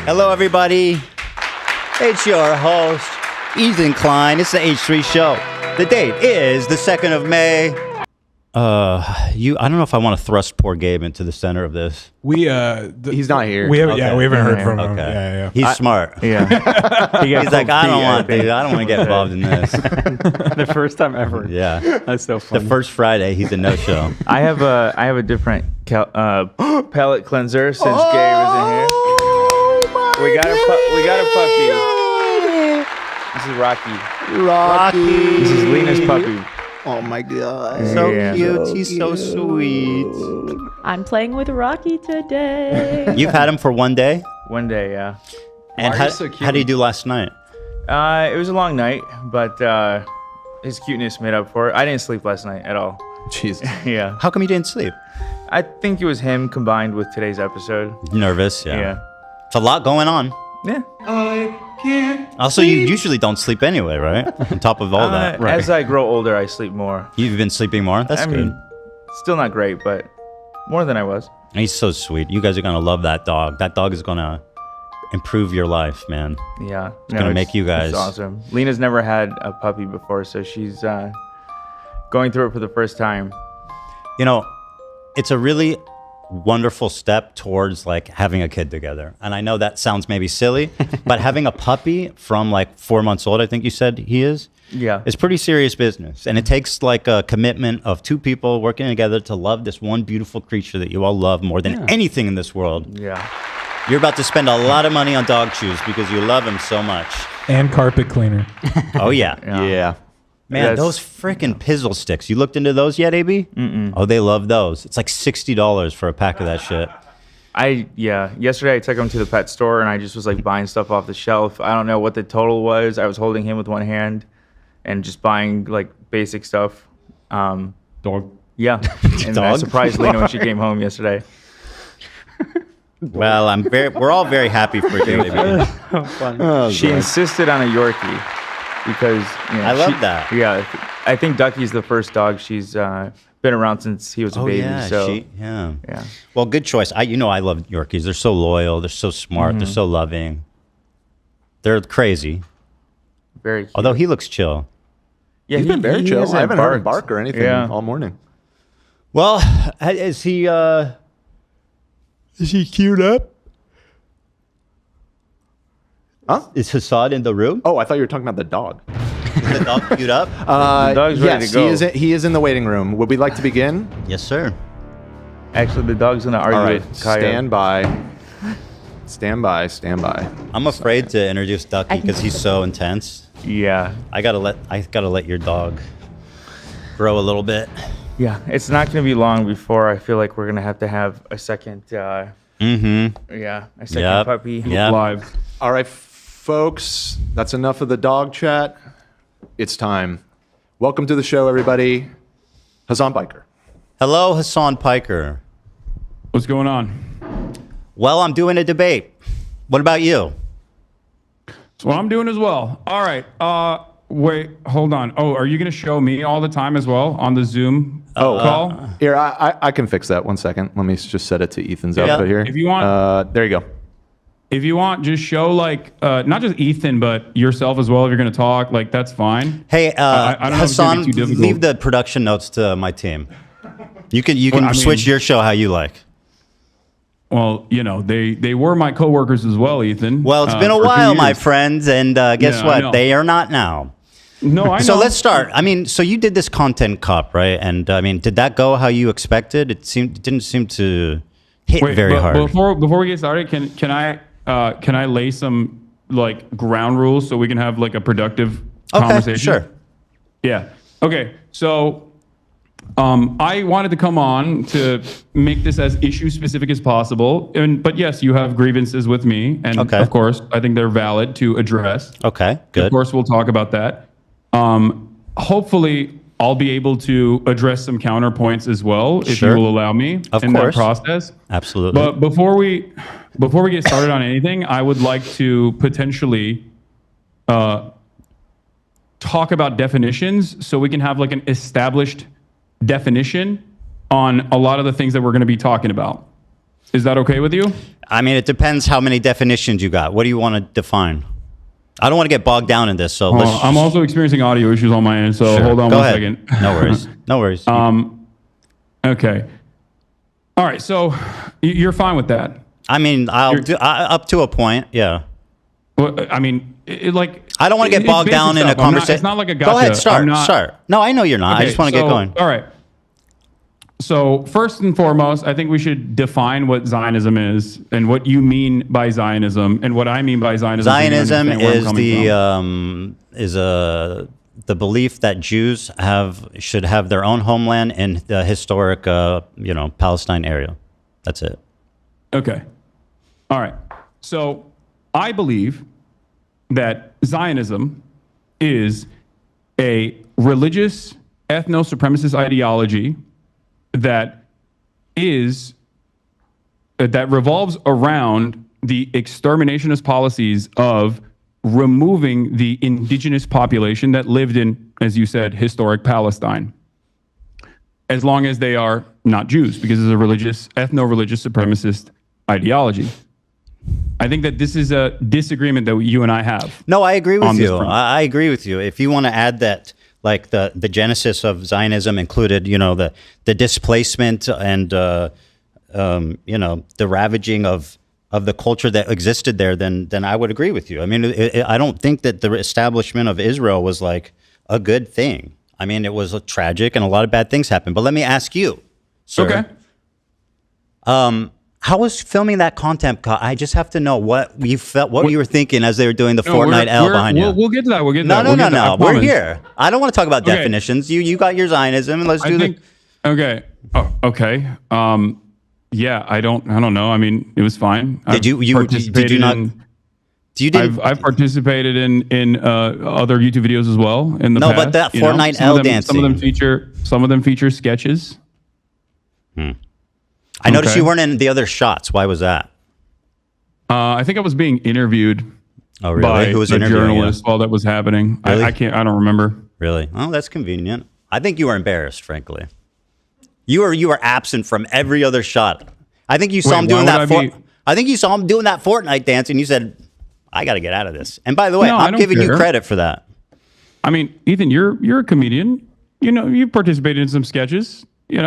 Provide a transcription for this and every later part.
Hello, everybody. It's your host, Ethan Klein. It's the H3 show. The date is the 2nd of May. I don't know if I want to thrust poor Gabe into the center of this. He's not here. We haven't heard from him. Okay. Yeah. He's smart. Yeah. He's like, I don't want to get involved in this. The first time ever. Yeah. That's so funny. The first Friday, he's a no-show. I have a different palate cleanser since Gary was in here. We got a puppy. This is Rocky. This is Lena's puppy. Oh my God. So cute. He's so sweet. I'm playing with Rocky today. You've had him for one day? One day, yeah. And how did he do last night? It was a long night, but his cuteness made up for it. I didn't sleep last night at all. Jeez. Yeah. How come you didn't sleep? I think it was him combined with today's episode. Nervous, yeah. It's a lot going on. Yeah. Also, you usually don't sleep anyway, right? On top of all that. Right. As I grow older, I sleep more. You've been sleeping more? That's good. Mean, still not great, but more than I was. He's so sweet. You guys are going to love that dog. That dog is going to improve your life, man. Yeah. It's going to make you guys... It's awesome. Lena's never had a puppy before, so she's going through it for the first time. You know, it's a really wonderful step towards like having a kid together. And I know that sounds maybe silly, but having a puppy from like 4 months old, I think you said he is. Yeah. It's pretty serious business. And it takes like a commitment of two people working together to love this one beautiful creature that you all love more than anything in this world. Yeah. You're about to spend a lot of money on dog chews because you love him so much. And carpet cleaner. Oh, yeah. Yeah. Man, those freaking pizzle sticks. You looked into those yet, AB? Mm-mm. Oh, they love those. It's like $60 for a pack of that shit. Yesterday I took him to the pet store and I just was like buying stuff off the shelf. I don't know what the total was. I was holding him with one hand and just buying like basic stuff. Dog. Yeah. And I surprised Lena when she came home yesterday. Well, we're all very happy for you, baby. She insisted on a Yorkie because I love that. Yeah. I think Ducky's the first dog she's been around since he was a baby. Yeah. Well, good choice. I love Yorkies. They're so loyal. They're so smart. They're so loving. They're crazy. Very cute. Although he looks chill. Yeah, he's been very chill. I haven't heard him bark or anything all morning. Well, is he queued up? Huh? Is Hasan in the room? Oh, I thought you were talking about the dog. Is the dog queued up? The dog's ready to go. He is in the waiting room. Would we like to begin? Yes, sir. Actually, the dog's going to argue with Kaya. Stand by. I'm afraid to introduce Ducky because he's so intense. Yeah. I gotta let your dog grow a little bit. Yeah, it's not going to be long before I feel like we're going to have a second. A second puppy live. All right, folks, that's enough of the dog chat. It's time. Welcome to the show, everybody. Hasan Piker. Hello, Hasan Piker. What's going on? Well, I'm doing a debate. What about you? That's what I'm doing as well. All right. Wait, hold on. Oh, are you going to show me all the time as well on the Zoom call? Here, I can fix that. 1 second. Let me just set it to Ethan's output here. If you want, there you go. If you want, just show like not just Ethan, but yourself as well. If you're going to talk, like that's fine. Hey, I don't know if it's Hasan, gonna be too difficult. leave the production notes to my team. You can switch your show how you like. Well, they were my coworkers as well, Ethan. Well, it's been a while, my friends, and guess what? They are not now. No, I know. So let's start. I mean, so you did this content cup, right? And I mean, did that go how you expected? It didn't seem to hit very hard. Before we get started, can I lay some like ground rules so we can have like a productive conversation? Sure. Yeah. Okay. So I wanted to come on to make this as issue specific as possible. But yes, you have grievances with me. And of course, I think they're valid to address. Okay, good. Of course, we'll talk about that. Hopefully, I'll be able to address some counterpoints as well, if you will allow me in that process. Absolutely. But before we get started on anything, I would like to potentially talk about definitions so we can have like an established definition on a lot of the things that we're going to be talking about. Is that okay with you? I mean, it depends how many definitions you got. What do you want to define? I don't want to get bogged down in this, so let's. I'm also experiencing audio issues on my end, so Sure. hold on Go one ahead. second. No worries. No worries. Okay. All right, so you're fine with that. I mean, up to a point, yeah. Well, I mean, I don't want to get bogged down in a conversation. It's not like a gotcha. Go ahead, start. No, I know you're not. Okay, I just want to get going. All right. So first and foremost, I think we should define what Zionism is and what you mean by Zionism and what I mean by Zionism. Zionism is the belief that Jews should have their own homeland in the historic Palestine area. That's it. Okay. All right. So I believe that Zionism is a religious ethno-supremacist ideology that revolves around the exterminationist policies of removing the indigenous population that lived in, as you said, historic Palestine, as long as they are not Jews, because it's a religious, ethno-religious supremacist ideology. I think that this is a disagreement that you and I have. No, I agree with you. I agree with you. If you want to add that, like the genesis of Zionism included, the displacement and the ravaging of the culture that existed there, then I would agree with you. I mean, I don't think that the establishment of Israel was like a good thing. I mean, it was tragic and a lot of bad things happened. But let me ask you, sir. Okay. How was filming that content? I just have to know what you felt, what you were thinking as they were doing the Fortnite L behind you. We'll get to that. We'll get to that. No. We're here. I don't want to talk about definitions. You got your Zionism, and let's do Okay. Oh, okay. Yeah, I don't know. I mean, it was fine. Did you not? I've participated in other YouTube videos as well in the past. No, but that Fortnite L dancing. Some of them feature sketches. I noticed you weren't in the other shots. Why was that? I think I was being interviewed. Oh, really? By Who was the interviewing journalist while that was happening. Really? I can't. I don't remember. Really? Oh, that's convenient. I think you were embarrassed, frankly. You were absent from every other shot. I think you saw him doing that. I think you saw him doing that Fortnite dance, and you said, "I got to get out of this." And by the way, I'm giving you credit for that. I mean, Ethan, you're a comedian. You've participated in some sketches. It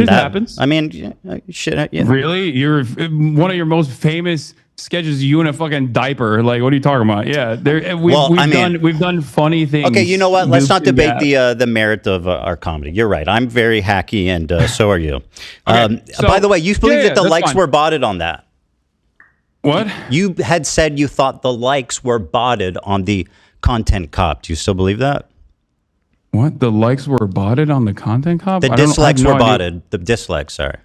happens. I mean, shit. Yeah. Really? You're one of your most famous sketches. You in a fucking diaper. Like, what are you talking about? Yeah. We've done funny things. Okay, you know what? Let's not debate the merit of our comedy. You're right. I'm very hacky, and so are you. By the way, you believe that the likes were botted on that. What? You had said you thought the likes were botted on the content cop. Do you still believe that? What? The likes were botted on the content cop? The dislikes were botted. The dislikes, sorry.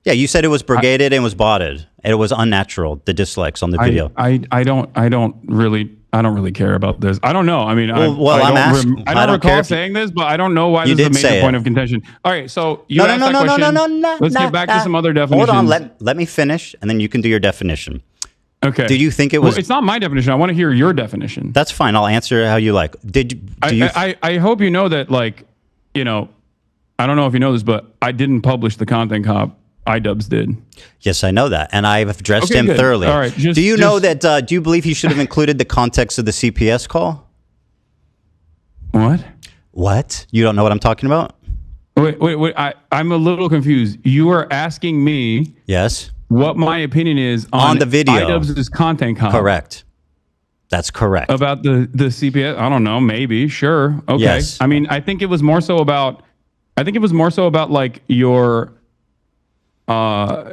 Yeah, you said it was brigaded and was botted. It was unnatural, the dislikes on the video. I don't really care about this. I don't know. I mean, I don't recall saying this, but I don't know why this is a major point of contention. All right, so you asked that question. Let's get back to some other definitions. Hold on, let me finish, and then you can do your definition. Okay. Did you think it was? Well, it's not my definition. I want to hear your definition. That's fine. I'll answer how you like. I hope you know that, I don't know if you know this, but I didn't publish the content cop. iDubbbz did. Yes, I know that, and I've addressed him thoroughly. All right. Do you know that? Do you believe he should have included the context of the CPS call? What? What? You don't know what I'm talking about? Wait. I'm a little confused. You are asking me. Yes. What my opinion is on the video. iDubbbz's content cop. Correct. That's correct. About the CPS? I don't know. Maybe. Sure. Okay. Yes. I mean, I think it was more so about like your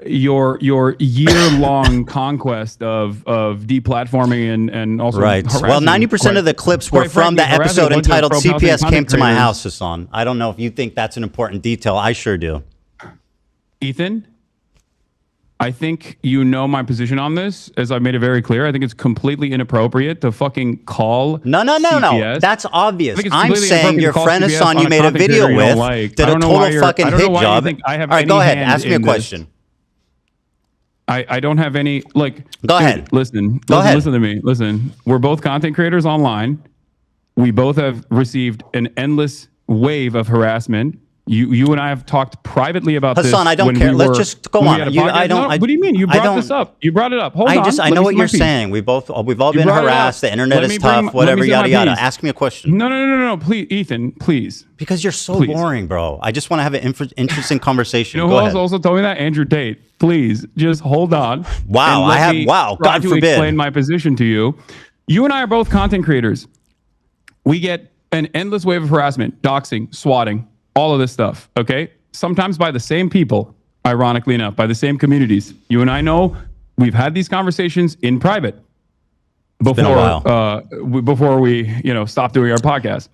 year-long conquest of deplatforming and also right. Well, 90% of the clips were from the episode entitled "CPS Came to My House," Hasan. I don't know if you think that's an important detail. I sure do. Ethan, I think you know my position on this, as I've made it very clear. I think it's completely inappropriate to fucking call No. CPS. That's obvious. I'm saying your friend Hasan you made a video with did a total fucking hit job. All right, go ahead. Ask me a question. I don't have any, Go ahead. Listen to me. Listen, we're both content creators online. We both have received an endless wave of harassment You and I have talked privately about this. Hassan, I don't care. Let's just go on. What do you mean? You brought this up. You brought it up. Hold on. I know what you're saying. We've all been harassed. The internet is tough. Whatever, yada yada. Ask me a question. No. Please, Ethan, please. Because you're so boring, bro. I just want to have an interesting conversation. You know who else also told me that? Andrew Tate. Please, just hold on. Wow, God forbid. Explain my position to you. You and I are both content creators. We get an endless wave of harassment, doxing, swatting, all of this stuff, okay? Sometimes by the same people, ironically enough, by the same communities. You and I know we've had these conversations in private before we stop doing our podcast.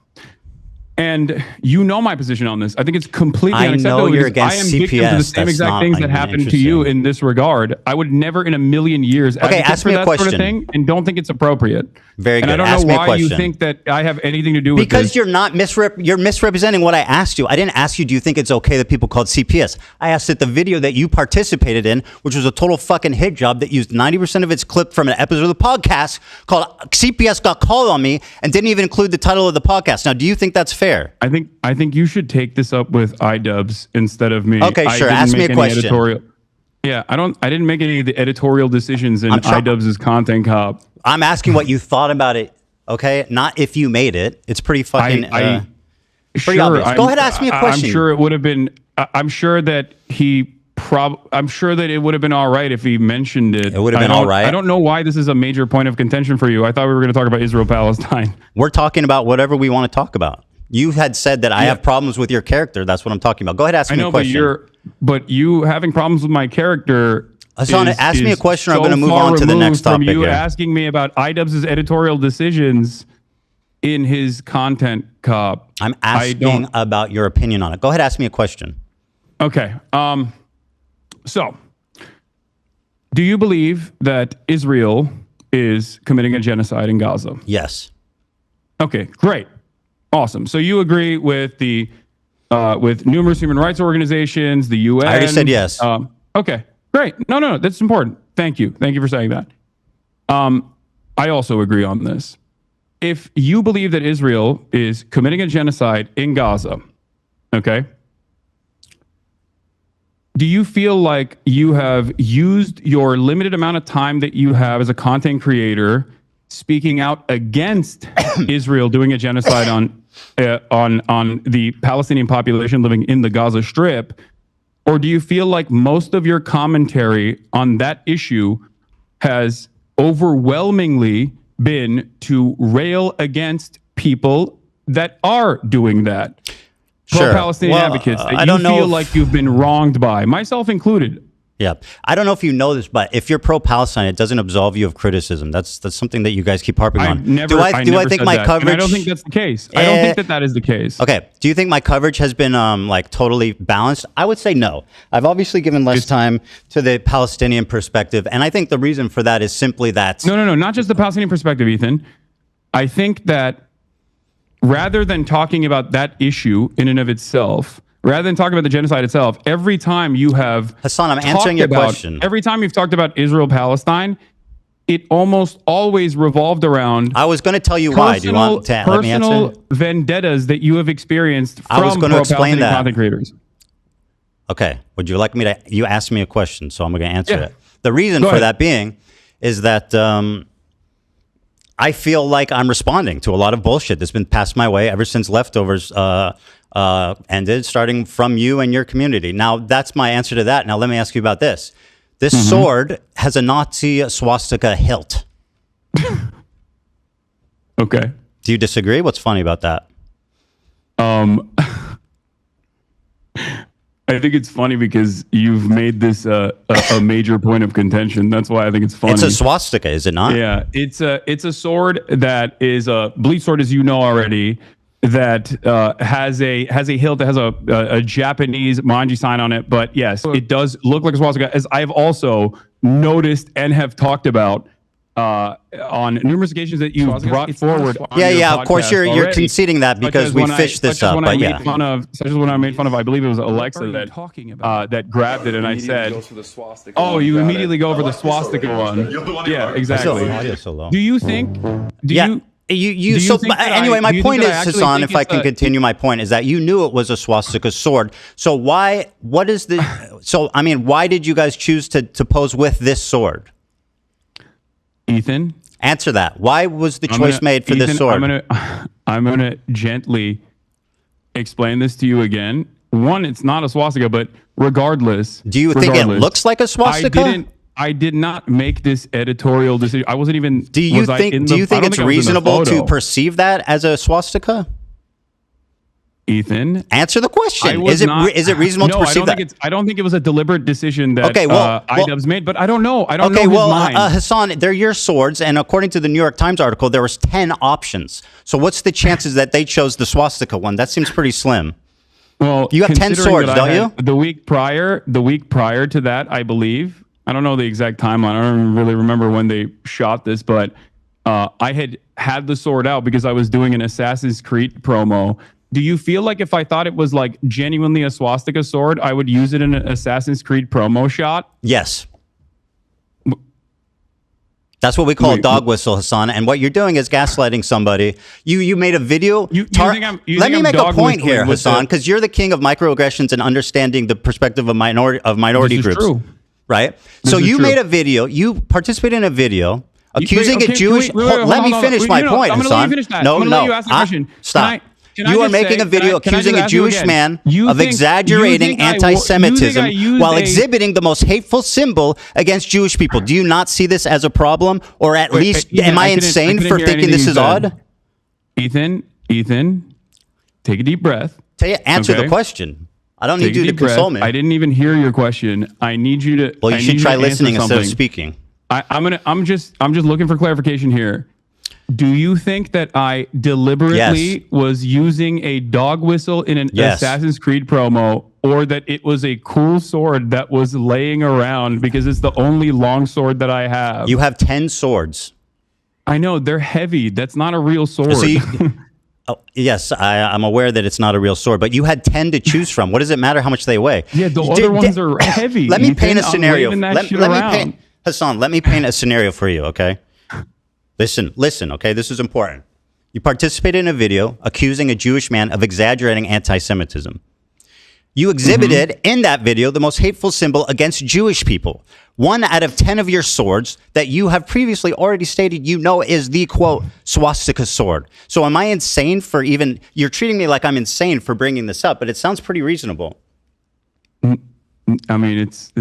And you know my position on this. I think it's completely unacceptable. I know you're against CPS. I am victim to the same exact things that happened to you in this regard. I would never in a million years ask me a question. Sort of thing, and don't think it's appropriate. Very good. And I don't know why you think that I have anything to do with this. Because you're not you're misrepresenting what I asked you. I didn't ask you, do you think it's okay that people called CPS? I asked that the video that you participated in, which was a total fucking hit job that used 90% of its clip from an episode of the podcast called CPS Got Called on Me and didn't even include the title of the podcast. Now, do you think that's fair? I think you should take this up with iDubbbz instead of me. Okay, sure. Ask me a question. Yeah, I didn't make any of the editorial decisions in iDubbbz's content cop. I'm asking what you thought about it, okay? Not if you made it. It's pretty fucking pretty obvious. Go ahead, ask me a question. I'm sure it would have been. I'm sure that I'm sure that it would have been all right if he mentioned it. It would have been all right. I don't know why this is a major point of contention for you. I thought we were going to talk about Israel-Palestine. We're talking about whatever we want to talk about. You had said that I have problems with your character. That's what I'm talking about. Go ahead, ask me a question. But you having problems with my character. Hassan, ask me a question. Or I'm going to move on to the next topic. You asking me about iDubbbz's editorial decisions in his content cop. I'm asking about your opinion on it. Go ahead, ask me a question. Okay. So, do you believe that Israel is committing a genocide in Gaza? Yes. Okay, great. Awesome. So you agree with with numerous human rights organizations, the UN? I already said yes. Okay, great. No, that's important. Thank you for saying that. I also agree on this. If you believe that Israel is committing a genocide in Gaza, okay, do you feel like you have used your limited amount of time that you have as a content creator speaking out against Israel doing a genocide on the Palestinian population living in the Gaza Strip? Or do you feel like most of your commentary on that issue has overwhelmingly been to rail against people that are doing that? Sure. Pro-Palestinian advocates that you feel like you've been wronged by, myself included. Yeah. I don't know if you know this, but if you're pro-Palestine, it doesn't absolve you of criticism. That's something that you guys keep harping on. Do I think my coverage... And I don't think that's the case. I don't think that is the case. Okay. Do you think my coverage has been like totally balanced? I would say no. I've obviously given less time to the Palestinian perspective, and I think the reason for that is simply that... No. Not just the Palestinian perspective, Ethan. I think that rather than talking about that issue in and of itself... Rather than talking about the genocide itself, every time you have... Hassan, I'm answering your question. Every time you've talked about Israel-Palestine, it almost always revolved around... I was going to tell you why. Do you want to let me answer? Personal vendettas that you have experienced from pro-Palestinian content creators. Okay. Would you like me to... You asked me a question, so I'm going to answer it. The reason for that being is that I feel like I'm responding to a lot of bullshit that's been passed my way ever since Leftovers... ended, starting from you and your community. Now, that's my answer to that. Now, let me ask you about this. This sword has a Nazi swastika hilt. Okay. Do you disagree? What's funny about that? I think it's funny because you've made this a major point of contention. That's why I think it's funny. It's a swastika, is it not? Yeah, it's a sword that is a bleach sword, as you know already. That has a hilt that has a Japanese manji sign on it, but yes, it does look like a swastika, as I've also noticed and have talked about on numerous occasions that you brought forward. Yeah. Of course, you're conceding that because we fished this up. But yeah, such as when I made fun of, I believe it was Alexa that grabbed it, and I said, "Oh, you immediately go over the swastika one." Yeah, exactly. Do you think? Anyway, my point is, Hasan, if I can continue my point, is that you knew it was a swastika sword. So why did you guys choose to pose with this sword? Ethan? Answer that. Why was the choice made for this sword? I'm gonna gently explain this to you again. One, it's not a swastika, but regardless. Do you think it looks like a swastika? I did not make this editorial decision. I wasn't even. Do you think it's reasonable to perceive that as a swastika? Ethan, answer the question. Is it reasonable to perceive that? I don't think it was a deliberate decision that iDubbbz made, but I don't know. I don't know his mind. Hasan, they're your swords, and according to the New York Times article, there was 10 options. So what's the chances that they chose the swastika one? That seems pretty slim. Well, you have 10 swords, don't you? The week prior to that, I believe. I don't know the exact timeline. I don't really remember when they shot this, but I had the sword out because I was doing an Assassin's Creed promo. Do you feel like if I thought it was like genuinely a swastika sword, I would use it in an Assassin's Creed promo shot? Yes. That's what we call a dog whistle, Hasan. And what you're doing is gaslighting somebody. You made a video. Let me make a point here, Hasan, because you're the king of microaggressions and understanding the perspective of minority groups. True. Right? So you made a video. You participated in a video accusing a Jewish. Let me finish my point, Hasan. No, stop. You are making a video accusing a Jewish man of exaggerating anti-Semitism while exhibiting the most hateful symbol against Jewish people. Do you not see this as a problem? Or at least, am I insane for thinking this is odd? Ethan, take a deep breath. Answer the question. I don't need you to console me. I didn't even hear your question. I need you to. Well, you should try listening instead of speaking. I'm just looking for clarification here. Do you think that I deliberately was using a dog whistle in an Assassin's Creed promo, or that it was a cool sword that was laying around because it's the only long sword that I have? You have 10 swords. I know, they're heavy. That's not a real sword. So yes, I'm aware that it's not a real sword, but you had 10 to choose from. What does it matter how much they weigh? Yeah, the other ones are heavy. Let me paint a scenario. Hasan, let me paint a scenario for you, okay? Listen, okay? This is important. You participated in a video accusing a Jewish man of exaggerating anti-Semitism. You exhibited in that video the most hateful symbol against Jewish people. 1 out of 10 of your swords that you have previously already stated is the, quote, swastika sword. So am I insane for you're treating me like I'm insane for bringing this up, but it sounds pretty reasonable. I mean, it's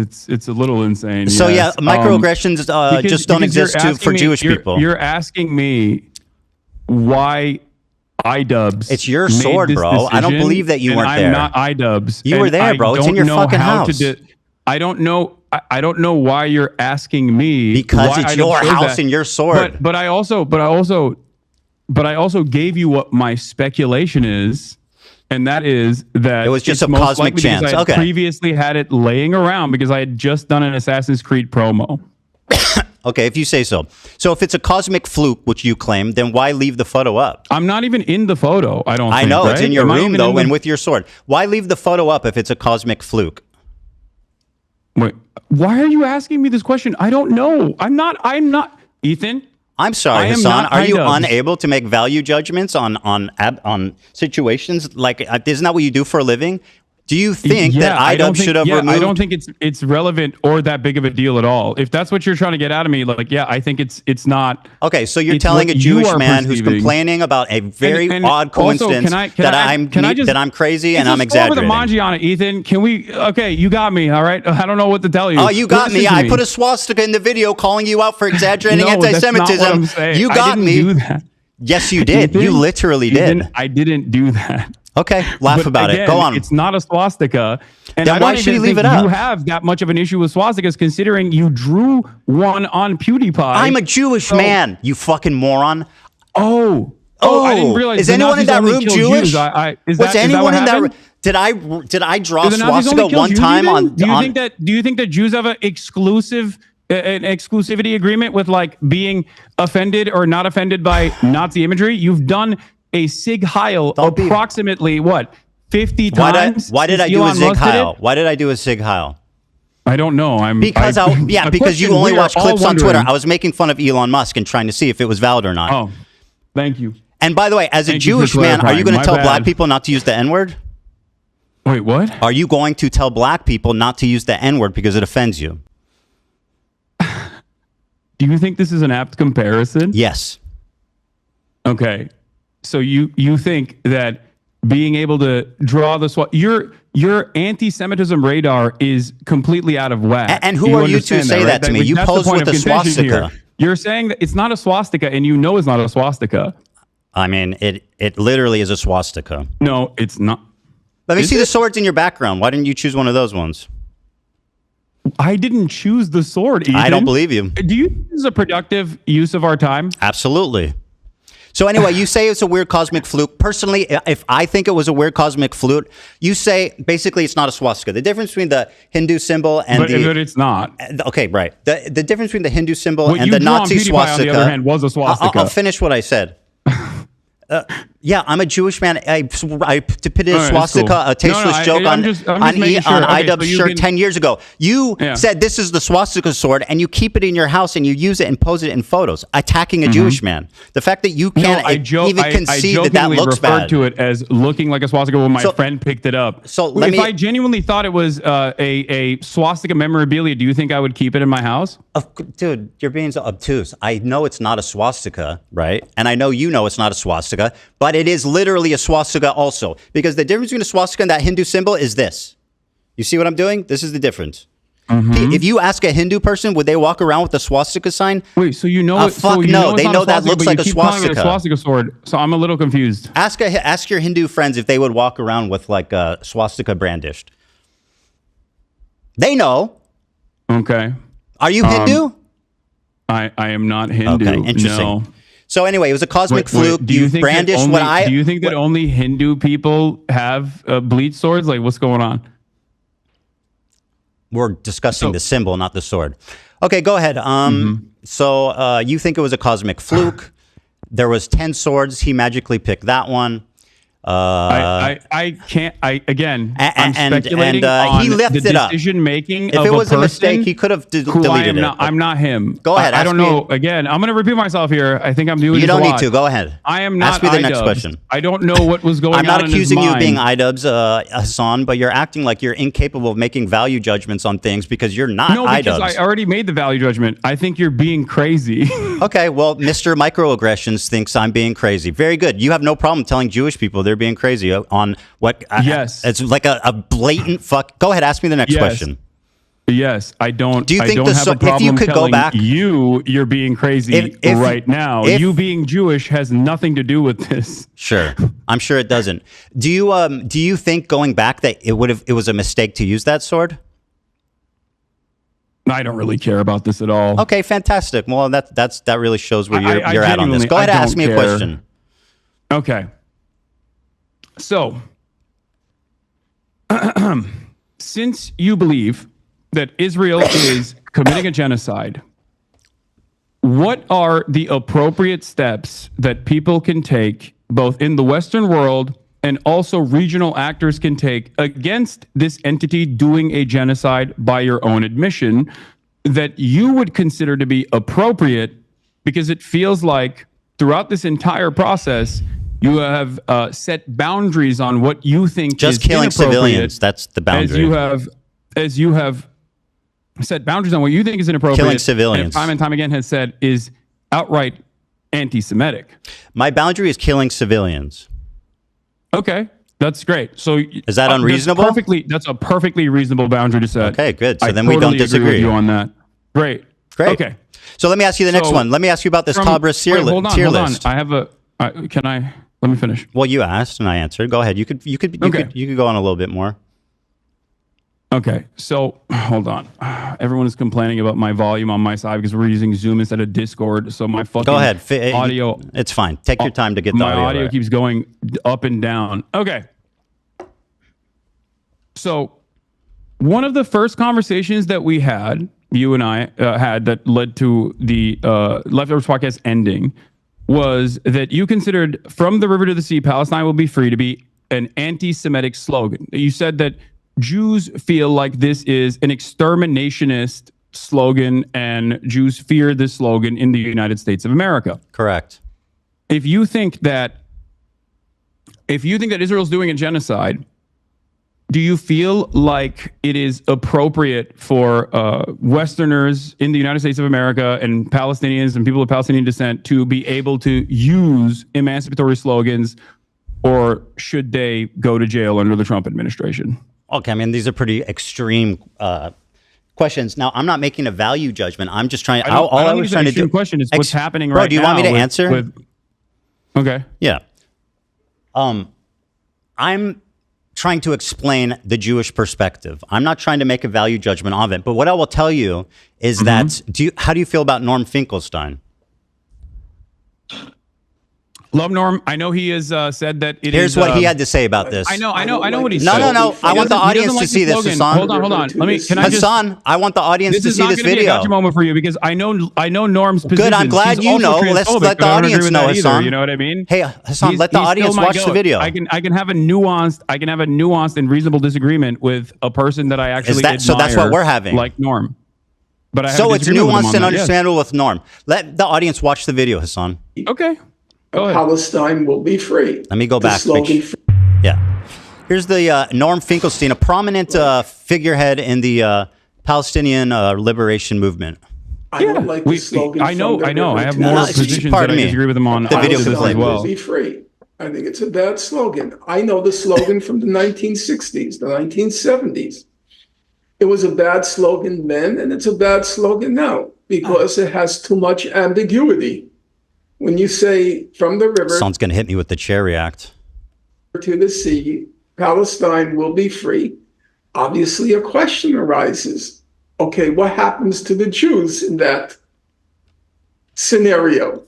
a little insane. So yes. Microaggressions just don't exist for Jewish people. You're asking me why iDubbbz. It's your sword, bro. I don't believe that you weren't there. I'm not iDubbbz. You were there, bro. It's in your fucking house. I don't know. I don't know why you're asking me. Because it's your house and your sword. But I also gave you what my speculation is. And that is that it was just a cosmic chance. I previously had it laying around because I had just done an Assassin's Creed promo. Okay, if you say so. So if it's a cosmic fluke, which you claim, then why leave the photo up? I'm not even in the photo. I know, right? It's in your room though, and with your sword. Why leave the photo up if it's a cosmic fluke? Wait, why are you asking me this question? I don't know. I'm not. Ethan. I'm sorry, Hasan. Are you unable to make value judgments on situations? Like, isn't that what you do for a living? Do you think that iDubbbz should have removed? I don't think it's relevant or that big of a deal at all. If that's what you're trying to get out of me, I think it's not. Okay, so you're telling a Jewish man who's complaining about a very odd coincidence that I'm crazy and I'm exaggerating. Over the Mangiana, Ethan. Can we? Okay, you got me. All right. I don't know what to tell you. Oh, you got me. I put a swastika in the video calling you out for exaggerating anti-Semitism. That's not what I'm saying. You got me. Do that. Yes, you did. Ethan, you literally did. I didn't do that. Okay, laugh about it. Go on. It's not a swastika. And then why should he leave it up? You have that much of an issue with swastikas considering you drew one on PewDiePie. I'm a Jewish man, you fucking moron. Oh, I didn't realize. Is anyone in that room Jewish? Was anyone in that room? Did I draw swastika one time on? Do you think that Jews have an exclusivity agreement with being offended or not offended by Nazi imagery? You've done a Sig Heil approximately 50 times. Why did I do a Sig Heil? Why did I do a Sig Heil? I don't know. Because you only watch clips on Twitter. I was making fun of Elon Musk and trying to see if it was valid or not. Oh. Thank you. And by the way, as a Thank you Jewish for man, are you clarifying. going to My tell bad. black people not to use the N-word? Wait, what? Are you going to tell black people not to use the N-word because it offends you? Do you think this is an apt comparison? Yes. Okay. So you think that being able to draw the your anti-Semitism radar is completely out of whack. And who are you to understand say that to me? Like, You that's the posed point with of a contention swastika. here. You're saying that it's not a swastika, and you know it's not a swastika. I mean, it literally is a swastika. No, it's not. Let me Is see the it? swords in your background. Why didn't you choose one of those ones? I didn't choose the sword, Ethan. I don't believe you. Do you think this is a productive use of our time? Absolutely. So anyway, you say it's a weird cosmic fluke. Personally, if I think it was a weird cosmic fluke, you say basically it's not a swastika. The difference between the Hindu symbol and But it's not. Okay, right. The difference between the Hindu symbol What and you the draw on Nazi PewDiePie, swastika. on the other hand, was a swastika. I'll finish what I said. Yeah, I'm a Jewish man. I depicted a All right, swastika, that's cool. a tasteless No, joke I'm just making sure. on Okay, Idub's so you shirt can- 10 years ago. You said this is the swastika sword, and you keep it in your house, and you use it and pose it in photos, attacking a Jewish man. The fact that you can't even concede that looks referred bad. to it as looking like a swastika when my So- friend picked it up. so if I genuinely thought it was a swastika memorabilia, do you think I would keep it in my house? Dude, you're being so obtuse. I know it's not a swastika, right? And I know you know it's not a swastika, but it is literally a swastika also. Because the difference between a swastika and that Hindu symbol is this. You see what I'm doing? This is the difference. If you ask a Hindu person, would they walk around with a swastika sign? Wait, so you know? Fuck so you no. it's They not know a that swastika, looks but like you a keep calling it swastika. swastika sword. So I'm a little confused. Ask your Hindu friends if they would walk around with like a swastika brandished. They know. Okay. Are you Hindu? I am not Hindu. Okay, interesting. No. So anyway, it was a cosmic Wait, fluke. do you You think brandished that only, what I. Do you think that only Hindu people have bleed swords? Like, what's going on? We're discussing the symbol, not the sword. Okay, go ahead. So you think it was a cosmic fluke? There was 10 swords. He magically picked that one. I can't. I'm speculating and, on he left the it up. decision making. If it was a mistake, he could have deleted it. I'm not him. Go ahead. I don't ask me- know. Again, I'm going to repeat myself here. I think I'm doing. You this don't a need lot. to. Go ahead. I am not. Ask me the next Idubbbz. question. I don't know what was going on. I'm not in his accusing you of mind. being Idubbbz, Hasan, but you're acting like you're incapable of making value judgments on things because you're not No, because Idubbbz. I already made the value judgment. I think you're being crazy. Okay, well, Mr. Microaggressions thinks I'm being crazy. Very good. You have no problem telling Jewish people they're being crazy on what? Yes. It's like a blatant fuck. Go ahead, ask me the next Yes. question. Yes, I don't. Do you think I don't the have so- a problem if you could go telling back- you're being crazy If- right now. if- You being Jewish has nothing to do with this. Sure, I'm sure it doesn't. Do you think going back that it was a mistake to use that sword? I don't really care about this at all. Okay, fantastic. Well, that really shows where I you're at on this. genuinely- Go ahead, I and ask don't me a care. question. Okay. So, since you believe that Israel is committing a genocide, what are the appropriate steps that people can take, both in the Western world and also regional actors can take against this entity doing a genocide by your own admission, that you would consider to be appropriate? Because it feels like throughout this entire process, you have set boundaries on what you think Just is killing inappropriate, civilians. That's the boundary. as you have set boundaries on what you think is inappropriate. Killing civilians. And time and time again has said is outright anti-Semitic. My boundary is killing civilians. Okay, that's great. So Is that unreasonable? That's a perfectly reasonable boundary to set. Okay, good. So I then we don't totally agree disagree. with you on that. Great. Great. Okay. So let me ask you the next So one. Let me ask you about this From- Tabris tier, wait, hold on, tier hold on. list. I have a. Can I? Let me finish. Well, you asked and I answered. Go ahead. You could go on a little bit more. Okay, so hold on. Everyone is complaining about my volume on my side because we're using Zoom instead of Discord. So my fucking Go ahead. audio. It's fine. Take your time to get the My audio. audio right. keeps going up and down. Okay. So one of the first conversations that we had, you and I had, that led to the Leftovers podcast ending, was that you considered "From the River to the Sea, Palestine will be free" to be an anti-Semitic slogan. You said that Jews feel like this is an exterminationist slogan and Jews fear this slogan in the United States of America. Correct. if you think that Israel's doing a genocide, do you feel like it is appropriate for Westerners in the United States of America and Palestinians and people of Palestinian descent to be able to use emancipatory slogans, or should they go to jail under the Trump administration? Okay, I mean, these are pretty extreme questions. Now, I'm not making a value judgment. I'm just trying. All I was trying to do. Question is what's happening right now. Bro, do you want me to answer? Okay. Yeah. I'm trying to explain the Jewish perspective. I'm not trying to make a value judgment of it. But what I will tell you is that how do you feel about Norm Finkelstein? Love Norm. I know he has said that it Here's what he had to say about this. I know what he said. No. I want the audience to see this, Hasan. Hold on. Hasan, I want the audience to see this video. This is not going to be a gotcha moment for you because I know Norm's position. Good, I'm glad you know. Let's let the audience know, Hasan. You know what I mean? Hey, Hasan, let the audience watch the video. I can have a nuanced and reasonable disagreement with a person that I actually admire. So that's what we're having. Like Norm. But so it's nuanced and understandable with Norm. Let the audience watch the video, Hasan. Okay. Palestine will be free. Let me go back. Yeah. Here's the Norm Finkelstein, a prominent figurehead in the Palestinian liberation movement. I don't like the slogan. I know. I have more positions that I disagree with him on. The video can play. Will be free. I think it's a bad slogan. I know the slogan from the 1960s, the 1970s. It was a bad slogan then, and it's a bad slogan now because it has too much ambiguity. When you say from the river, someone's going to hit me with the chair react to the sea, Palestine will be free. Obviously, a question arises. Okay, what happens to the Jews in that scenario?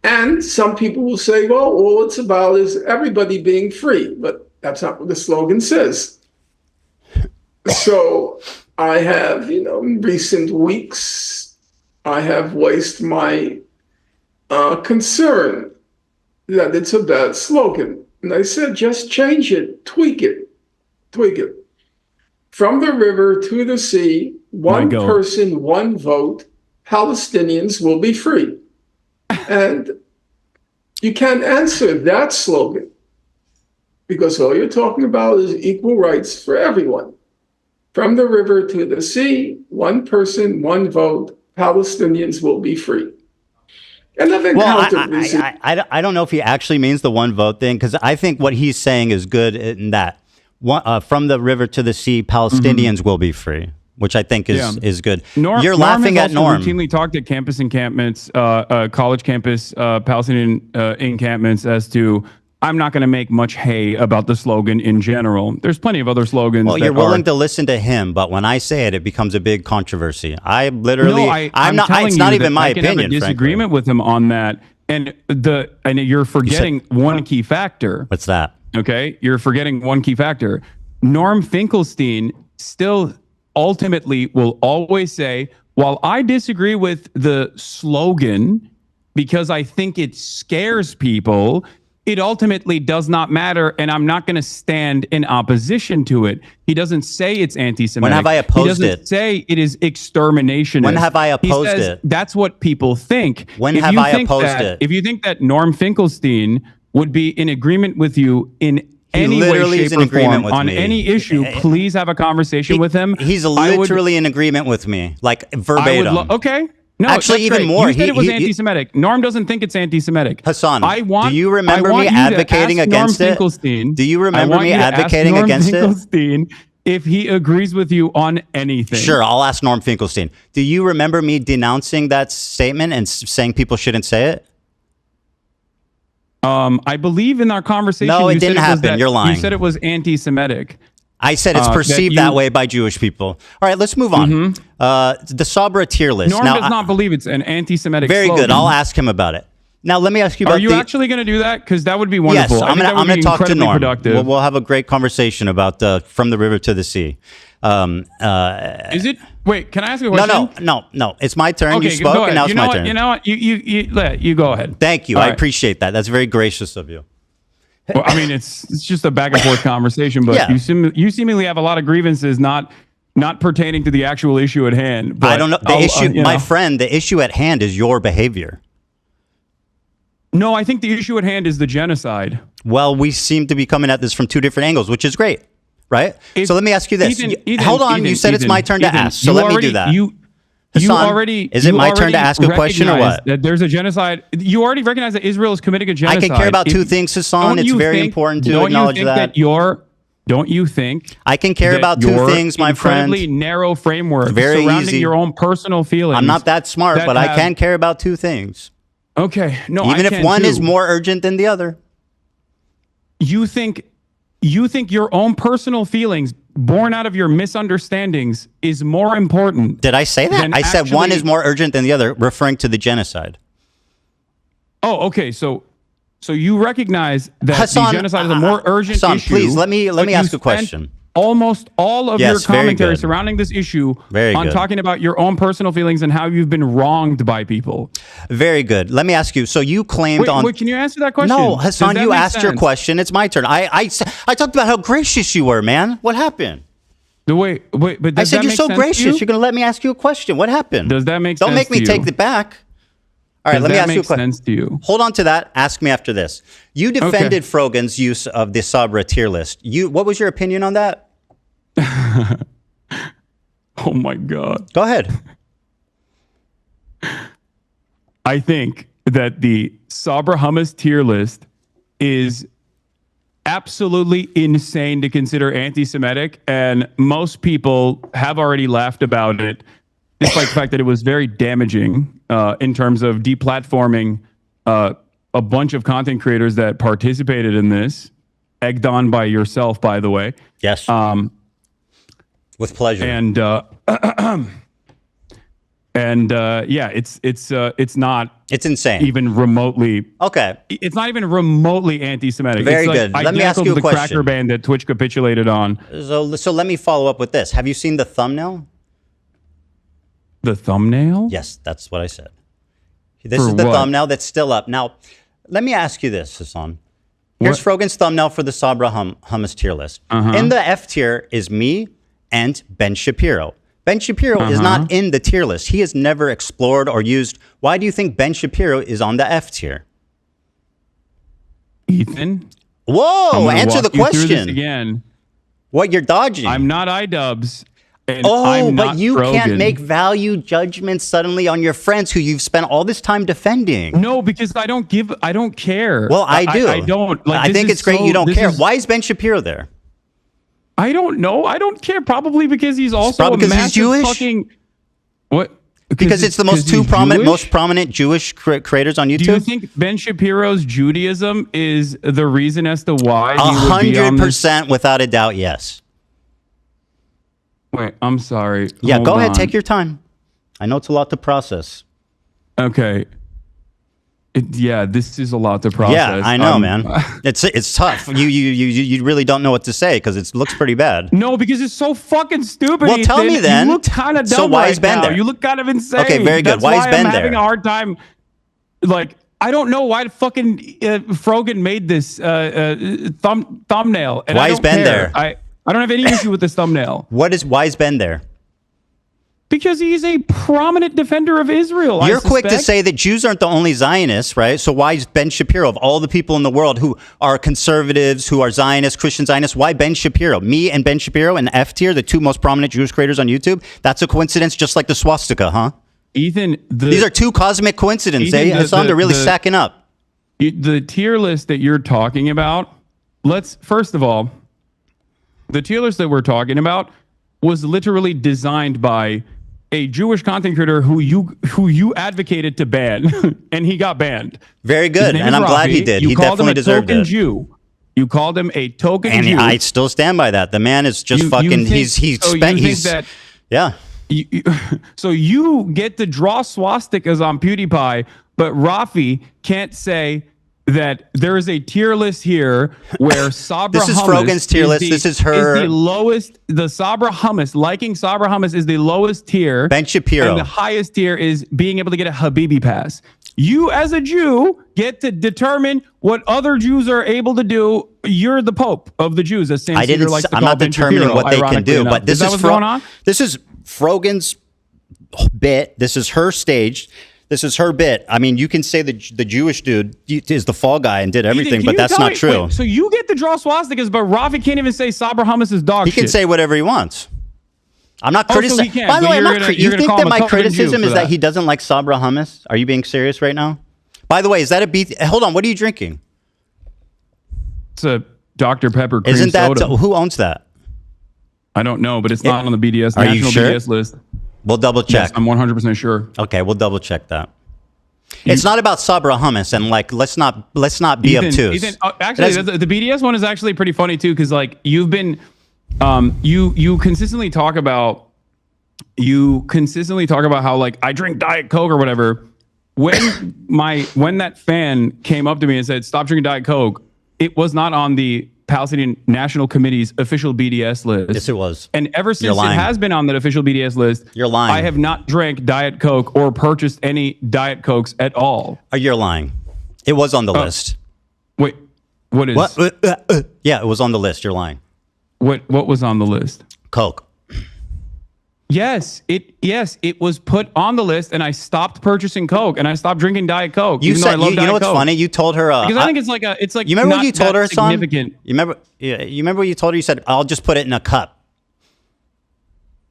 And some people will say, well, all it's about is everybody being free, but that's not what the slogan says. So I have, in recent weeks, I have voiced my concern that it's a bad slogan. And I said, just change it, tweak it. From the river to the sea, one person, one vote, Palestinians will be free. And you can't answer that slogan because all you're talking about is equal rights for everyone. From the river to the sea, one person, one vote, Palestinians will be free. And I don't know if he actually means the one vote thing, because I think what he's saying is good in that from the river to the sea, Palestinians will be free, which I think is good. You're laughing at Norm. Routinely talked at campus encampments, college campus, Palestinian encampments as to, I'm not going to make much hay about the slogan in general. There's plenty of other slogans. Well, you're willing to listen to him, but when I say it, it becomes a big controversy. I literally, it's not even my opinion. I can have a disagreement with him on that, and you're forgetting one key factor. What's that? Okay, you're forgetting one key factor. Norm Finkelstein still ultimately will always say, while I disagree with the slogan because I think it scares people, it ultimately does not matter, and I'm not going to stand in opposition to it. He doesn't say it's anti-Semitic. When have I opposed it? He doesn't say it is exterminationist. When have I opposed it? That's what people think. When have I opposed it? If you think that Norm Finkelstein would be in agreement with you in any way, shape, or form on any issue, please have a conversation with him. He's literally in agreement with me, like verbatim. Okay. No, actually, even more. You said it was anti-Semitic. Norm doesn't think it's anti-Semitic. Hasan, do you remember me advocating against it? Do you remember me advocating against it? If he agrees with you on anything. Sure, I'll ask Norm Finkelstein. Do you remember me denouncing that statement and saying people shouldn't say it? I believe in our conversation. No, it didn't happen. You're lying. You said it was anti-Semitic. I said it's perceived that way by Jewish people. All right, let's move on. The Sabra tier list. Norm does not believe it's an anti-Semitic Very slogan. good. I'll ask him about it. Now, let me ask you about Are you actually going to do that? Because that would be wonderful. Yes, I'm going to talk to Norm. Productive. We'll have a great conversation about From the River to the Sea. Is it? Wait, can I ask you a question? No. It's my turn. Okay, you spoke, and now it's my turn. You know what? You go ahead. Thank you. All I right. appreciate that. That's very gracious of you. Well, I mean, it's just a back and forth conversation, but Yeah. you seemingly have a lot of grievances not pertaining to the actual issue at hand. But I don't know. The issue, my friend, the issue at hand is your behavior. No, I think the issue at hand is the genocide. Well, we seem to be coming at this from two different angles, which is great, right? So let me ask you this. Hold on, you said it's my turn to ask, so let me do that. Is it my turn to ask a question or what? That there's a genocide. You already recognize that Israel is committing a genocide. I can care about two things, Hasan. It's very important to acknowledge that. Don't you think I can care about two things, my friend? Incredibly narrow framework very surrounding easy. your own personal feelings. I'm not that smart, but I can care about two things. Okay, no, even if one is more urgent than the other. You think your own personal feelings born out of your misunderstandings is more important? Did I say that? I said one is more urgent than the other, referring to the genocide. Oh, okay. So you recognize that Hasan, the genocide is a more urgent Hasan, issue. Please let me ask a question. Almost all of your commentary surrounding this issue on talking about your own personal feelings and how you've been wronged by people. Very good. Let me ask you. So you claimed Wait, can you answer that question? No, Hasan, you asked your question. It's my turn. I talked about how gracious you were, man. What happened? Wait, but I said you're so gracious. You're going to let me ask you a question. What happened? Does that make sense? Don't make me take it back. All right, let me ask you a question. Sense to you? Hold on to that. Ask me after this. You defended Frogan's use of the Sabra tier list. What was your opinion on that? Oh my God. Go ahead. I think that the Sabra hummus tier list is absolutely insane to consider anti-Semitic, and most people have already laughed about it, despite the fact that it was very damaging in terms of deplatforming a bunch of content creators that participated in this, egged on by yourself, by the way. Yes. With pleasure. And yeah, it's not. It's insane. Even remotely. Okay. It's not even remotely anti-Semitic. Very it's good. Let me ask you a the question. Cracker band that Twitch capitulated on. So let me follow up with this. Have you seen the thumbnail? The thumbnail? Yes, that's what I said. This is the thumbnail that's still up. Now, let me ask you this, Hasan. Here's Frogan's thumbnail for the Sabra hummus tier list. In the F tier is me and Ben Shapiro. Ben Shapiro is not in the tier list. He has never explored or used. Why do you think Ben Shapiro is on the F tier? Ethan? Whoa, answer the question. Again. What, you're dodging? I'm not iDubbbz. But you can't make value judgments suddenly on your friends who you've spent all this time defending. No, because I don't care. Well, I do. I don't. I think it's great you don't care. Why is Ben Shapiro there? I don't know. I don't care. Probably because he's also he's Jewish. What? Because it's the most prominent Jewish creators on YouTube. Do you think Ben Shapiro's Judaism is the reason as to why? 100%, without a doubt, yes. Wait, I'm sorry. Yeah, go ahead. Take your time. I know it's a lot to process. Okay. This is a lot to process. Yeah, I know, man. It's tough. You really don't know what to say because it looks pretty bad. No, because it's so fucking stupid. Well, tell me then. You look kind of dumb. So why is Ben there? You look kind of insane. Okay, very good. Why is Ben there? I'm having a hard time. Like, I don't know why fucking Frogan made this thumbnail. And why is Ben there? I don't have any issue with this thumbnail. Why is Ben there? Because he's a prominent defender of Israel. You're quick to say that Jews aren't the only Zionists, right? So why is Ben Shapiro, of all the people in the world who are conservatives, who are Zionists, Christian Zionists, why Ben Shapiro? Me and Ben Shapiro in F tier, the two most prominent Jewish creators on YouTube? That's a coincidence, just like the swastika, huh? Ethan, these are two cosmic coincidences. Hasan, they're really stacking up. The tier list that you're talking about, first of all, the tier list that we're talking about was literally designed by a Jewish content creator who you advocated to ban, and he got banned. Very good, and I'm glad he did. He definitely deserved it. You called him a token Jew. And I still stand by that. The man is just yeah. So you get to draw swastikas on PewDiePie, but Rafi can't say that there is a tier list here where Sabra This is hummus Frogan's tier list. This is her. Is the lowest. The Sabra hummus, liking Sabra hummus is the lowest tier. Ben Shapiro. And the highest tier is being able to get a Habibi pass. You, as a Jew, get to determine what other Jews are able to do. You're the Pope of the Jews, as Sam Cedar likes to call I'm not Ben determining Shapiro, what they can do, enough. but this is what's going on? This is Frogan's bit. This is her stage. This is her bit. I mean, you can say the Jewish dude is the fall guy and did everything, Ethan, but that's not true. Wait, so you get to draw swastikas, but Rafi can't even say Sabra hummus is dog shit. He can say whatever he wants. I'm not criticizing. By the way, you think that my criticism is that he doesn't like Sabra hummus? Are you being serious right now? By the way, is that a beef? Hold on, what are you drinking? It's a Dr. Pepper cream Isn't that soda. who owns that? I don't know, but it's not on the BDS Are you national sure? BDS list. We'll double check. Yes, I'm 100% sure. Okay, we'll double check that. It's not about Sabra hummus, and like let's not be obtuse. Ethan, actually, the BDS one is actually pretty funny too, because like you've been, you consistently talk about how like I drink Diet Coke or whatever. When that fan came up to me and said stop drinking Diet Coke, it was not on the Palestinian National Committee's official BDS list. Yes, it was. And ever since it has been on that official BDS list, you're lying. I have not drank Diet Coke or purchased any Diet Cokes at all. You're lying. It was on the list. Wait, what is? What? Yeah, it was on the list. You're lying. What was on the list? Coke. Yes, it was put on the list, and I stopped purchasing Coke, and I stopped drinking Diet Coke. You said, you know what's funny? You told her because I think it's like you remember what you told her, son? Significant. You remember what you told her? You said, "I'll just put it in a cup."